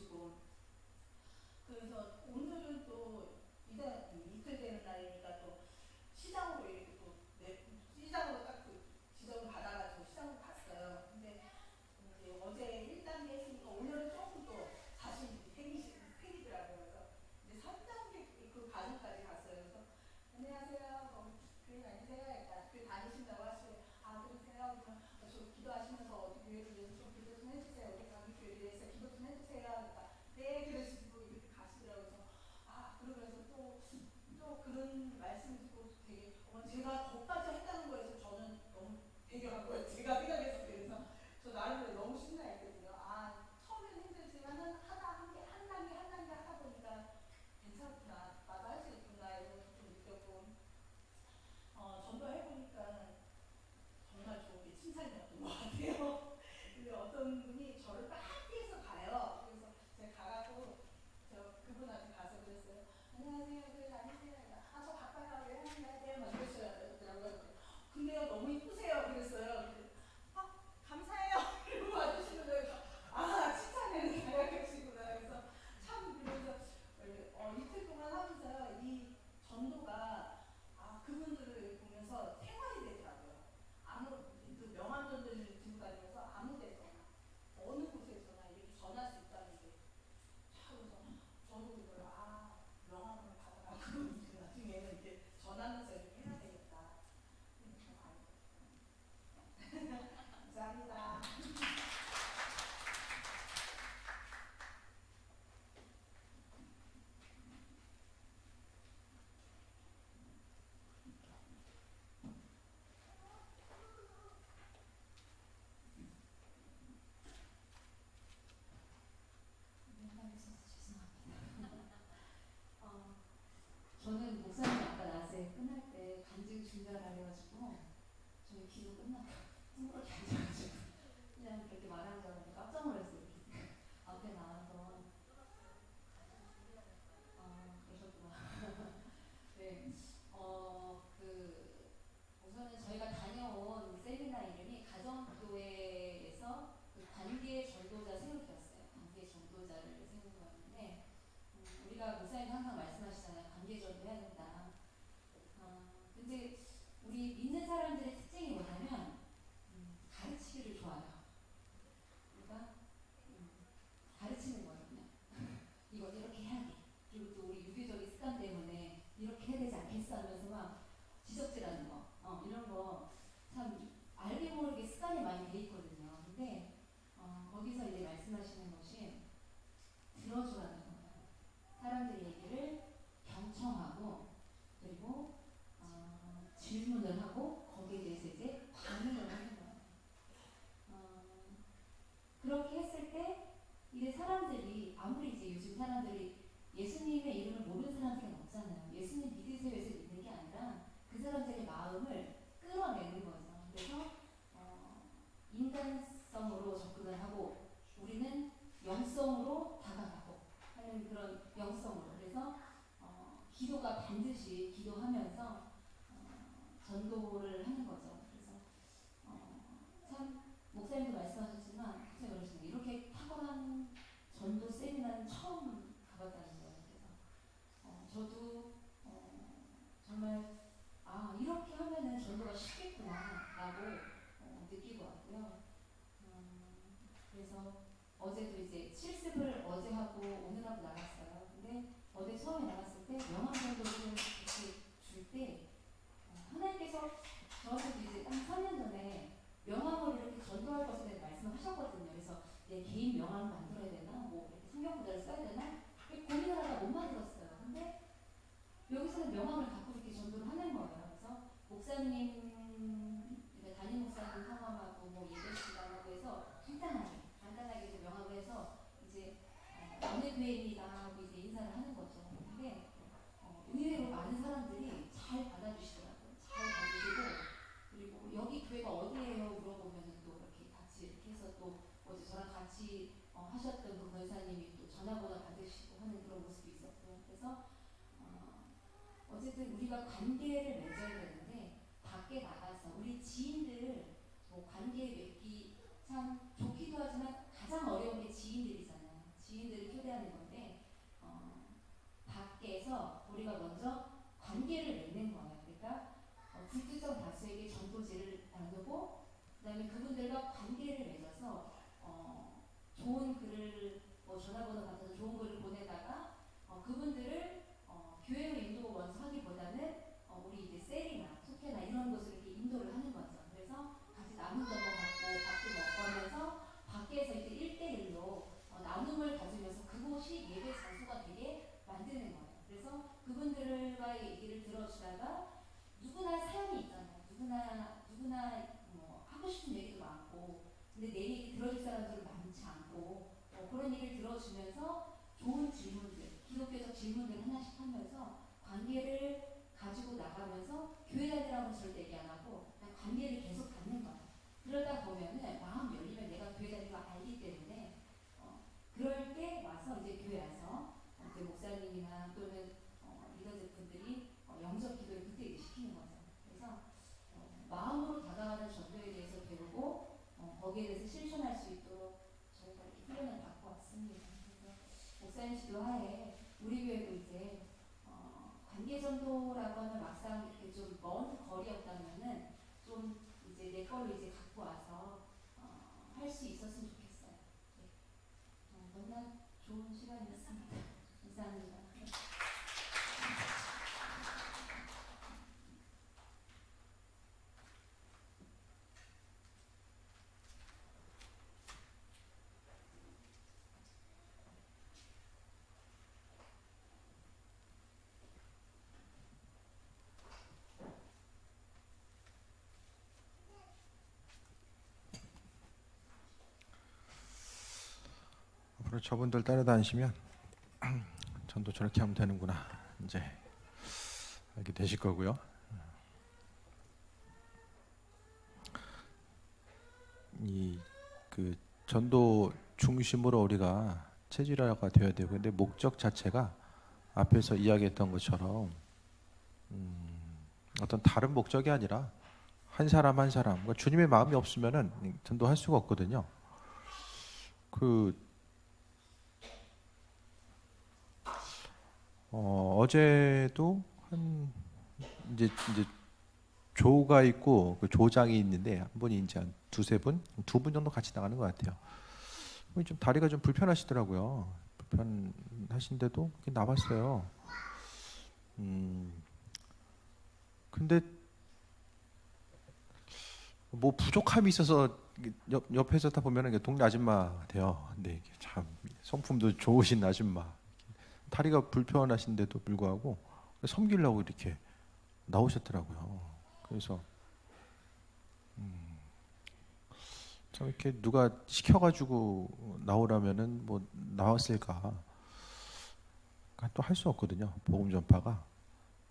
오시고 그래서 오늘은 또 이틀 되는 날이니까 또 시장으로 이렇게 또 시장으로 딱 그 지정을 받아가지고 시장으로 갔어요. 근데 이제 어제 1단계 했으니까 오늘은 조금 또 자신이 팬이더라고요. 그래서 이제 3단계 그 과정까지 갔어요. 그래서 안녕하세요. 교회 다니세요? 일단 교회 다니신다고 하시고 아 그러세요? 그러면 저 기도하시면서 어디 교회를 위해서 좀 기도 좀 해주세요. 우리 가기 교회를 위해서 기도 좀 해주세요. 그러니까 네 그러시고 이렇게 가시더라고요. 그래서 아 그러면서 또 그런 말씀을 듣고 되게 제가 거기까지 했다는 거에서 저는 너무 대견한 거예요. 제가 생각했을 때 그래서 저 나름대로 너무 신나했거든요. 아 처음엔 힘들지만은 한 단계 하다 보니까 괜찮구나. 나도 할 수 있구나 이런 것도 좀 느꼈고 전도해보니까 정말 좋은 게 칭찬이었던 것 같아요. 근데 어떤 분이 저를 막 피해서 가요. 그래서 제가 가갖고 그분한테 가서 그랬어요. 안녕하세요. 교회 다니세요? 아 저 바빠요. 왜 하는 돼요? 막 이러시더라고요. 근데요 너무 이쁘세요. 그랬어요. 아 감사해요. 이러고 와주시는 거예요. 아 칭찬을 잘하시구나. 그래서 참 그래서 이틀 동안 하면서 이 전도가 그분들을 보면서 생활이 되더라고요. 그 명함전도를 들고 다니면서 아무 데서나 어느 곳에서나 이렇게 전할 수 있다는 게 참 그래서 저도 이걸 명함을 받아가지고 나중에는 이렇게 전하면서 이렇게 해야 되겠다. 감사합니다. 저는 목사님 아까 낮에 끝날 때 간증 준비하라 해가지고 저희 기도 끝나고 둥그렇게 앉아가지고 그냥 그렇게 말하는 줄 알았는데 깜짝 놀랐어요. 이렇게 앞에 나와서 그러셨구나. 네, 우선은 저희가 다녀온 세미나 이름이 가정교회에서 그 관계 전도자 세우기였어요. 관계 전도자를 세우는 거였는데 우리가 목사님 항상 말씀하시잖아요. 관계 전도해야 된다. 근데 우리 믿는 사람들의 특징이 뭐냐면 가르치기를 좋아해요. 그러니까 가르치는 거예요. 그냥 이거 이렇게 해야 돼. 그리고 또 우리 유교적인 습관 때문에 이렇게 해야 되지 않겠어 하면서 막 지적질하는 거 이런 거 참 알게 모르게 습관이 많이 돼 있거든요. 근데 거기서 이제 말씀하시는 것이 들어주라는 거예요. 사람들 얘기를 경청하고 그리고 질문을 하고 거기에 대해서 이제 반응을 하는 거예요. 그렇게 했을 때 이게 사람들이 아무리 이제 요즘 사람들이 예수님의 이름을 모르는 사람들이 없잖아요. 예수님 믿으세요 해서 믿는 게 아니라 그 사람들의 마음을 끌어내는 거죠. 그래서 인간성으로 접근을 하고 우리는 영성으로 다가가고 하는 그런 영성으로 그래서 기도가 반드시 기도하면서 전도를 하는 거죠. 그래서 참 목사님도 말씀하셨지만 목사님 그러시는 이렇게 탁월한 전도 세미나는 처음 가봤다는 거예요. 그래서 저도 정말 이렇게 하면은 전도가 쉽겠구나라고 느끼고 왔고요. 그래서 어제도 이제 실습을 어제 하고 오늘 하고 나갔어요. 근데 어제 처음에 나갔을 때 명함 전도를 이렇게 줄 때 하나님께서 저한테도 이제 한 3년 전에 명함으로 이렇게 전도할 것에 대해 말씀하셨거든요. 그래서 내 개인 명함을 만들어야 되나? 뭐 이렇게 성경구절을 써야 되나? 고민을 하다 못 만들었어요. 근데 여기서는 명함을 갖고 이렇게 전도를 하는 거예요. 그래서 목사님, 그러니까 담임 목사님 성함하고 뭐 예배시간하고 해서 간단하게 이제 명함을 해서 이제 어느 교회입니다 하고 이제 인사를 하는 거죠. 근데 의외로 많은 사람들이 잘 받아주시더라고요. 잘 받으시고 그리고 여기 교회가 어디예요 물어보면은 또 이렇게 같이 이렇게 해서 또 어제 저랑 같이 하셨던 그 권사님이 또 전화번호 받으시고 하는 그런 모습이 있었고요. 그래서 어쨌든 우리가 관계를 맺어야 되는데 밖에 나가서 우리 지인들 관계 맺기 참 좋기도 하지만 가장 어려운 게 지인들이잖아요. 지인들을 초대하는 건데 밖에서 우리가 먼저 관계를 맺는 거예요. 그러니까 불특정 다수에게 전도지를 나누고 그다음에 그분들과 관계를 맺어서 좋은 글을 뭐 전화번호 받아서 좋은 글을 보내다가 그분들을 교회로 인도 먼저 하기보다는 우리 이제 셀이나 숙회나 이런 곳으로 이렇게 인도를 하는 거죠. 그래서 같이 나눔 전도 받고 밥도 먹고 하면서 밖에서 이제 1대1로 나눔을 가지면서 그곳이 예배 장소가 되게 만드는 거예요. 그래서 그분들과의 얘기를 들어주다가 누구나 사연이 있잖아요. 누구나 뭐 하고 싶은 얘기도 많고 근데 내 얘기 들어줄 사람들은 많지 않고 그런 얘기를 들어주면서 좋은 질문들, 기독교적 질문들 하나씩 하면서 관계를 가지고 나가면서 교회 다니라고 절대 얘기 안 하고 그냥 관계를 계속 갖는 거예요. 그러다 보면은 마음 열리면 내가 교회 다니는 거 알기 때문에 그럴 때 와서 이제 교회 와서 이제 목사님이나 또는 리더분들이 영접 기도를 그때 이제 시키는 거죠. 그래서 마음으로 다가가는 전도에 대해서 배우고 거기에 대해서 실천할 수 있도록 저희가 이렇게 훈련을 받고 왔습니다. 그래서 목사님 지도하에 우리 교회도 이제 관계 전도라고 하면 막상 이렇게 좀 먼 거리였다면은 좀 이제 내 걸로 이제 갖고 와서 할 수 있었으면 좋겠어요. 네. 너무나 좋은 시간이었습니다. 감사합니다. 앞으로 저분들 따라다니시면 전도 저렇게 하면 되는구나 이제 알게 되실 거고요. 이 그 전도 중심으로 우리가 체질화가 되어야 되고 근데 목적 자체가 앞에서 이야기했던 것처럼 어떤 다른 목적이 아니라 한 사람 한 사람 그러니까 주님의 마음이 없으면은 전도할 수가 없거든요. 어제도 한 이제 조가 있고 그 조장이 있는데 한 분이 이제 한 두세 분, 두 분 정도 같이 나가는 것 같아요. 좀 다리가 좀 불편하시더라고요. 불편하신데도 이렇게 나왔어요. 근데 뭐 부족함이 있어서 옆에서 다 보면은 동네 아줌마 같아요. 근데 이게 참 성품도 좋으신 아줌마. 다리가 불편하신데도 불구하고 섬기려고 이렇게 나오셨더라고요. 그래서 참 이렇게 누가 시켜가지고 나오라면은 뭐 나왔을까? 또 할 수 없거든요. 복음 전파가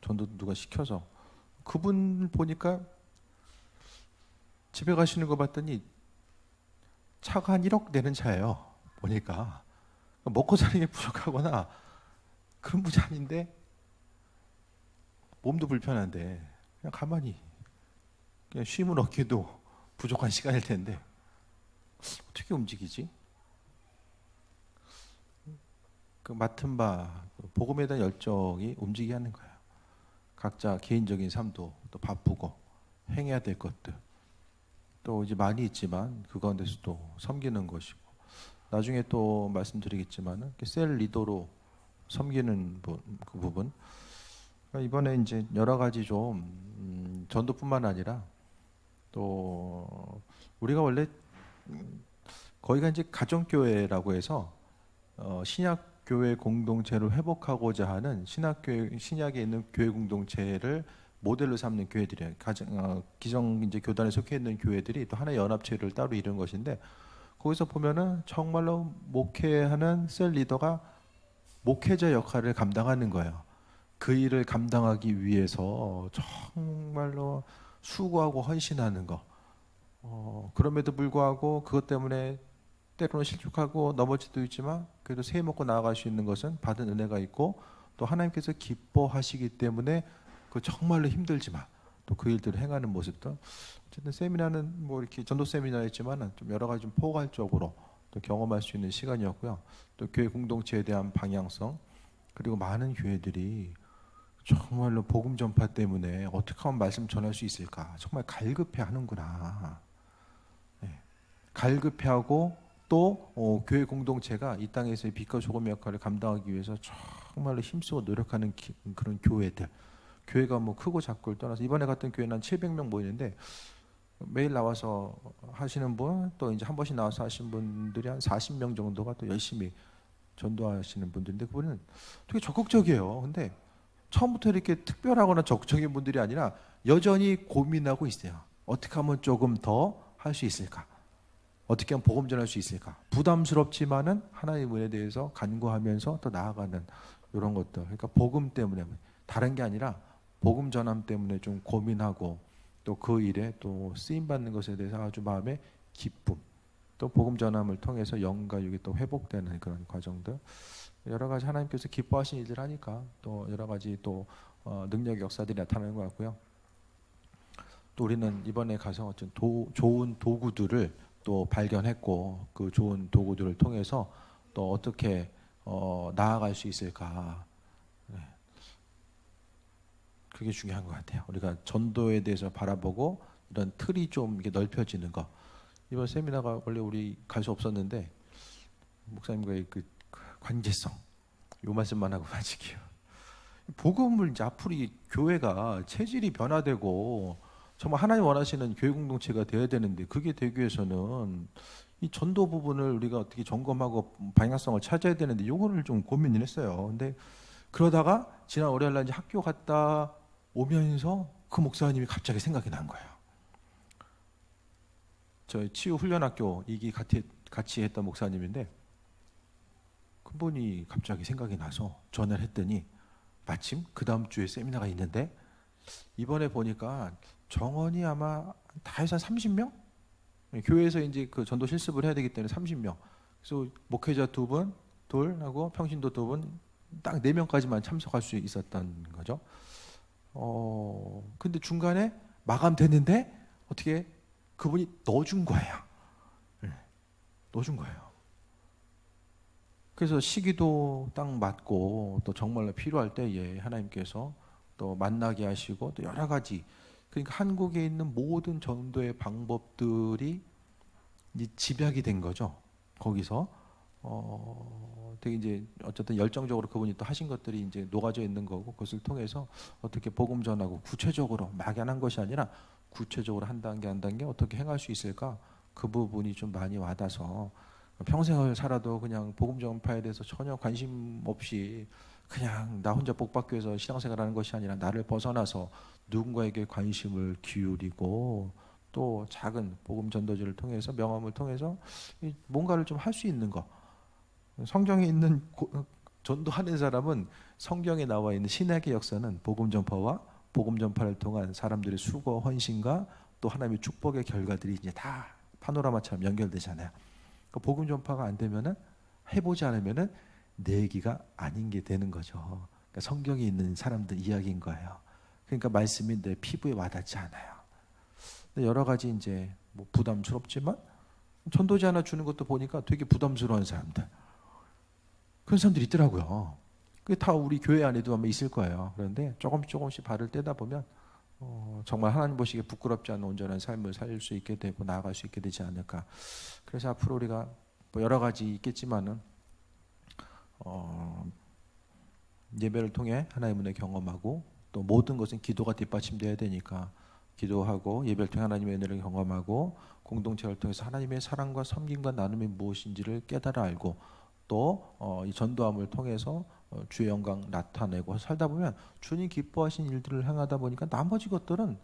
전도 누가 시켜서 그분 보니까 집에 가시는 거 봤더니 차가 한 1억 되는 차예요. 보니까 먹고 사는 게 부족하거나 그런 분이 아닌데 몸도 불편한데 그냥 가만히 그냥 쉼을 얻기도 부족한 시간일 텐데 어떻게 움직이지? 그 맡은 바 복음에 대한 열정이 움직이게 하는 거예요. 각자 개인적인 삶도 또 바쁘고 행해야 될 것들 또 이제 많이 있지만 그 가운데서도 섬기는 것이고 나중에 또 말씀드리겠지만 셀 리더로 섬기는 그 부분 이번에 이제 여러 가지 좀 전도뿐만 아니라 또 우리가 원래 거기가 이제 가정교회라고 해서 신약교회 공동체를 회복하고자 하는 신약에 있는 교회 공동체를 모델로 삼는 교회들이에요. 기성 이제 교단에 속해 있는 교회들이 또 하나의 연합체를 따로 이루는 것인데 거기서 보면은 정말로 목회하는 셀 리더가 목회자 역할을 감당하는 거예요. 그 일을 감당하기 위해서 정말로 수고하고 헌신하는 거. 그럼에도 불구하고 그것 때문에 때로는 실족하고 넘어질 수도 있지만 그래도 새 먹고 나아갈 수 있는 것은 받은 은혜가 있고 또 하나님께서 기뻐하시기 때문에 그 정말로 힘들지만 또 그 일들을 행하는 모습도 어쨌든 세미나는 뭐 이렇게 전도 세미나였지만 좀 여러 가지 좀 포괄적으로 또 경험할 수 있는 시간이었고요. 또 교회 공동체에 대한 방향성, 그리고 많은 교회들이 정말로 복음 전파 때문에 어떻게 하면 말씀 전할 수 있을까 정말 갈급해 하는구나. 네. 갈급해하고 또 교회 공동체가 이 땅에서의 빛과 소금의 역할을 감당하기 위해서 정말로 힘쓰고 노력하는 그런 교회들. 교회가 뭐 크고 작고를 떠나서 이번에 갔던 교회는 한 700명 모이는데 매일 나와서 하시는 분, 또 이제 한 번씩 나와서 하시는 분들이 한 40명 정도가 또 열심히 전도하시는 분들인데 그분은 되게 적극적이에요. 근데 처음부터 이렇게 특별하거나 적극적인 분들이 아니라 여전히 고민하고 있어요. 어떻게 하면 조금 더 할 수 있을까? 어떻게 하면 복음 전할 수 있을까? 부담스럽지만은 하나님의 은혜에 대해서 간구하면서 또 나아가는 이런 것들. 그러니까 복음 때문에, 다른 게 아니라 복음 전함 때문에 좀 고민하고 또 그 일에 또 쓰임 받는 것에 대해서 아주 마음에 기쁨, 또 복음 전함을 통해서 영과 육이 또 회복되는 그런 과정들, 여러 가지 하나님께서 기뻐하신 일들 하니까 또 여러 가지 또 능력 역사들이 나타나는 것 같고요. 또 우리는 이번에 가서 어떤 좋은 도구들을 또 발견했고 그 좋은 도구들을 통해서 또 어떻게 나아갈 수 있을까. 네. 그게 중요한 것 같아요. 우리가 전도에 대해서 바라보고 이런 틀이 좀 이게 넓혀지는 거. 이번 세미나가 원래 우리 갈 수 없었는데 목사님과의 그 관계성, 요 말씀만 하고 마칠게요. 복음을 이제 앞으로 이 교회가 체질이 변화되고 정말 하나님 원하시는 교회 공동체가 되어야 되는데 그게 되기 위해서는 이 전도 부분을 우리가 어떻게 점검하고 방향성을 찾아야 되는데 요거를 좀 고민을 했어요. 근데 그러다가 지난 월요일 날 이제 학교 갔다 오면서 그 목사님이 갑자기 생각이 난 거예요. 저희 치유 훈련학교 이기 같이 했던 목사님인데 그분이 갑자기 생각이 나서 전화를 했더니 마침 그 다음 주에 세미나가 있는데 이번에 보니까 정원이 아마 다 해서 30명? 교회에서 이제 그 전도 실습을 해야 되기 때문에 30명. 그래서 목회자 2분, 돌하고 평신도 2분, 딱 4명까지만 참석할 수 있었던 거죠. 근데 중간에 마감됐는데 어떻게 그분이 넣어준 거예요. 네, 넣어준 거예요. 그래서 시기도 딱 맞고 또 정말로 필요할 때에 하나님께서 또 만나게 하시고 또 여러 가지, 그러니까 한국에 있는 모든 전도의 방법들이 이제 집약이 된 거죠. 거기서 되게 이제 어쨌든 열정적으로 그분이 또 하신 것들이 이제 녹아져 있는 거고 그것을 통해서 어떻게 복음 전하고 구체적으로 막연한 것이 아니라 구체적으로 한 단계 한 단계 어떻게 행할 수 있을까, 그 부분이 좀 많이 와닿아서 평생을 살아도 그냥 복음 전파에 대해서 전혀 관심 없이 그냥 나 혼자 복 받기 위해서 신앙생활하는 것이 아니라 나를 벗어나서 누군가에게 관심을 기울이고 또 작은 복음 전도지를 통해서 명함을 통해서 뭔가를 좀 할 수 있는 거. 성경에 있는 전도하는 사람은 성경에 나와 있는 신약의 역사는 복음 전파와 복음 전파를 통한 사람들의 수고 헌신과 또 하나님의 축복의 결과들이 이제 다 파노라마처럼 연결되잖아요. 그러니까 복음 전파가 안 되면은, 해보지 않으면은 내 얘기가 아닌 게 되는 거죠. 그러니까 성경에 있는 사람들 이야기인 거예요. 그러니까 말씀이 내 피부에 와닿지 않아요. 근데 여러 가지 이제 뭐 부담스럽지만 전도지 하나 주는 것도 보니까 되게 부담스러운 사람들, 그런 사람들이 있더라고요. 그게 다 우리 교회 안에도 아마 있을 거예요. 그런데 조금씩 발을 떼다 보면 정말 하나님 보시기에 부끄럽지 않은 온전한 삶을 살 수 있게 되고 나아갈 수 있게 되지 않을까. 그래서 앞으로 우리가 뭐 여러 가지 있겠지만은 예배를 통해 하나님의 은혜 경험하고 또 모든 것은 기도가 뒷받침되어야 되니까 기도하고 예배를 통해 하나님의 은혜를 경험하고 공동체를 통해서 하나님의 사랑과 섬김과 나눔이 무엇인지를 깨달아 알고 또 이 전도함을 통해서 주의 영광 나타내고 살다 보면 주님 기뻐하신 일들을 행하다 보니까 나머지 것들은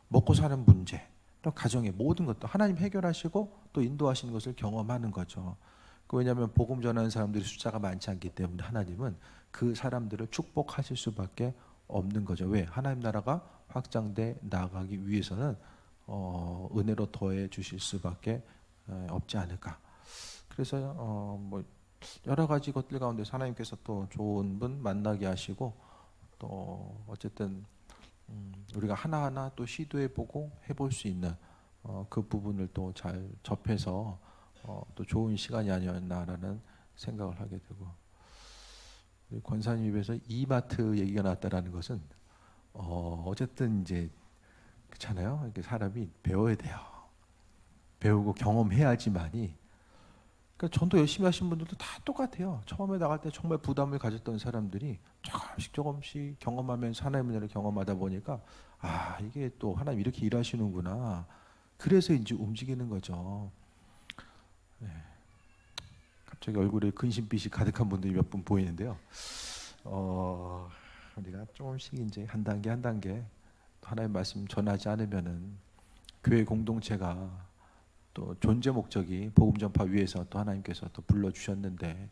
먹고 사는 문제, 또 가정의 모든 것도 하나님 해결하시고 또 인도하시는 것을 경험하는 거죠. 왜냐하면 복음 전하는 사람들이 숫자가 많지 않기 때문에 하나님은 그 사람들을 축복하실 수밖에 없는 거죠. 왜? 하나님 나라가 확장돼 나가기 위해서는 은혜로 더해 주실 수밖에 없지 않을까. 그래서 뭐 여러 가지 것들 가운데 하나님께서 또 좋은 분 만나게 하시고 또 어쨌든 우리가 하나하나 또 시도해보고 해볼 수 있는 그 부분을 또 잘 접해서 또 좋은 시간이 아니었나라는 생각을 하게 되고, 우리 권사님 입에서 이마트 얘기가 나왔다라는 것은 어쨌든 이제 그렇잖아요. 이렇게 사람이 배워야 돼요. 배우고 경험해야지만이. 그러니까 전도 열심히 하신 분들도 다 똑같아요. 처음에 나갈 때 정말 부담을 가졌던 사람들이 조금씩 경험하면서 하나님의 은혜를 경험하다 보니까 아, 이게 또 하나님 이렇게 일하시는구나. 그래서 이제 움직이는 거죠. 네. 갑자기 얼굴에 근심빛이 가득한 분들이 몇 분 보이는데요. 우리가 조금씩 이제 한 단계 한 단계 하나님의 말씀 전하지 않으면은 교회 공동체가 또 존재 목적이 복음 전파 위해서 또 하나님께서 또 불러 주셨는데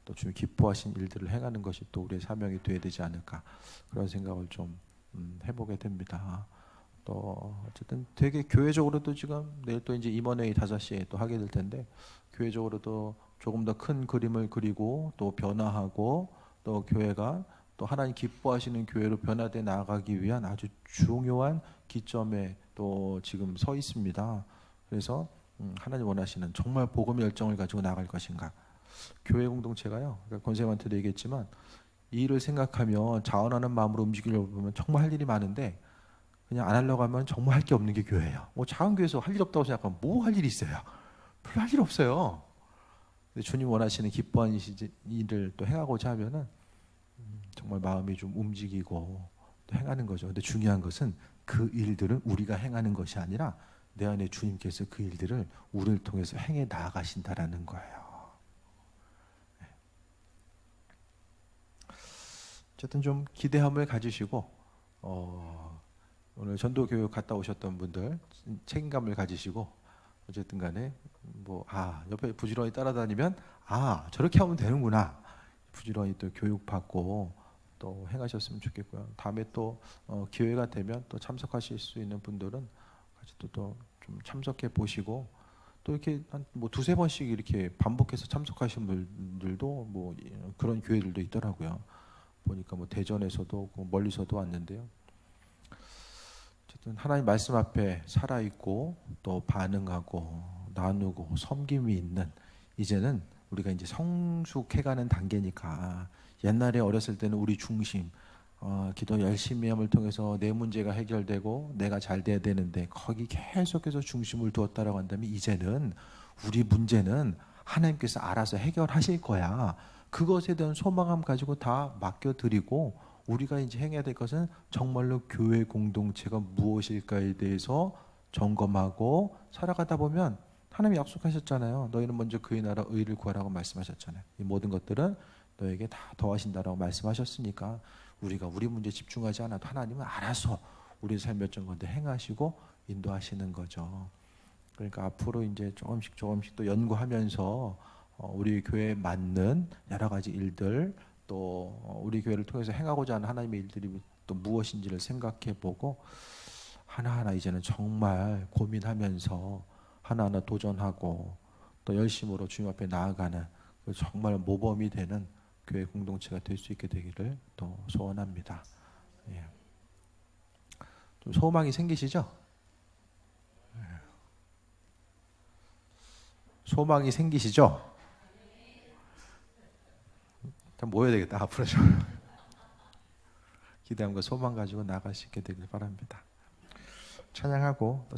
또 주님 기뻐하신 일들을 행하는 것이 또 우리의 사명이 되어야 되지 않을까, 그런 생각을 좀 해보게 됩니다. 또 어쨌든 되게 교회적으로도 지금 내일 또 이제 임원회의 5시에 또 하게 될 텐데, 교회적으로도 조금 더 큰 그림을 그리고 또 변화하고 또 교회가 또 하나님 기뻐하시는 교회로 변화돼 나아가기 위한 아주 중요한 기점에 또 지금 서 있습니다. 그래서 하나님 원하시는 정말 복음 열정을 가지고 나아갈 것인가. 교회 공동체가요, 그러니까 권쌤한테도 얘기했지만 이 일을 생각하며 자원하는 마음으로 움직이려고 보면 정말 할 일이 많은데 그냥 안 하려고 하면 정말 할 게 없는 게 교회예요. 뭐 작은 교회에서 할 일 없다고 생각하면 뭐 할 일이 있어요? 별로 할 일 없어요. 근데 주님 원하시는 기뻐하는 일을 또 행하고자 하면은 정말 마음이 좀 움직이고 또 행하는 거죠. 근데 중요한 것은 그 일들은 우리가 행하는 것이 아니라 내 안에 주님께서 그 일들을 우리를 통해서 행해 나아가신다라는 거예요. 네. 어쨌든 좀 기대함을 가지시고 오늘 전도 교육 갔다 오셨던 분들 책임감을 가지시고 어쨌든 간에 옆에 부지런히 따라다니면 저렇게 하면 되는구나, 부지런히 또 교육받고 또 행하셨으면 좋겠고요. 다음에 또 기회가 되면 또 참석하실 수 있는 분들은 같이 또 좀 참석해 보시고 또 이렇게 한 2-3번씩 이렇게 반복해서 참석하신 분들도 그런 교회들도 있더라고요. 보니까 대전에서도 멀리서도 왔는데요. 어쨌든 하나님 말씀 앞에 살아 있고 또 반응하고 나누고 섬김이 있는, 이제는 우리가 이제 성숙해가는 단계니까, 옛날에 어렸을 때는 우리 중심, 기도 열심히 함을 통해서 내 문제가 해결되고 내가 잘 돼야 되는데 거기 계속해서 중심을 두었다라고 한다면 이제는 우리 문제는 하나님께서 알아서 해결하실 거야. 그것에 대한 소망함 가지고 다 맡겨드리고 우리가 이제 행해야 될 것은 정말로 교회 공동체가 무엇일까에 대해서 점검하고 살아가다 보면 하나님이 약속하셨잖아요. 너희는 먼저 그의 나라 의를 구하라고 말씀하셨잖아요. 이 모든 것들은 너에게 다 더하신다라고 말씀하셨으니까 우리가 우리 문제에 집중하지 않아도 하나님은 알아서 우리 삶 어떤 건데 행하시고 인도하시는 거죠. 그러니까 앞으로 이제 조금씩 또 연구하면서 우리 교회에 맞는 여러 가지 일들, 또 우리 교회를 통해서 행하고자 하는 하나님의 일들이 또 무엇인지를 생각해보고 하나하나 이제는 정말 고민하면서 하나하나 도전하고 또 열심으로 주님 앞에 나아가는 정말 모범이 되는 교회 공동체가 될 수 있게 되기를 또 소원합니다. 예. 좀 소망이 생기시죠? 예. 소망이 생기시죠? 참 모여야 되겠다 앞으로 좀. 기대함과 소망 가지고 나갈 수 있게 되길 바랍니다. 찬양하고 또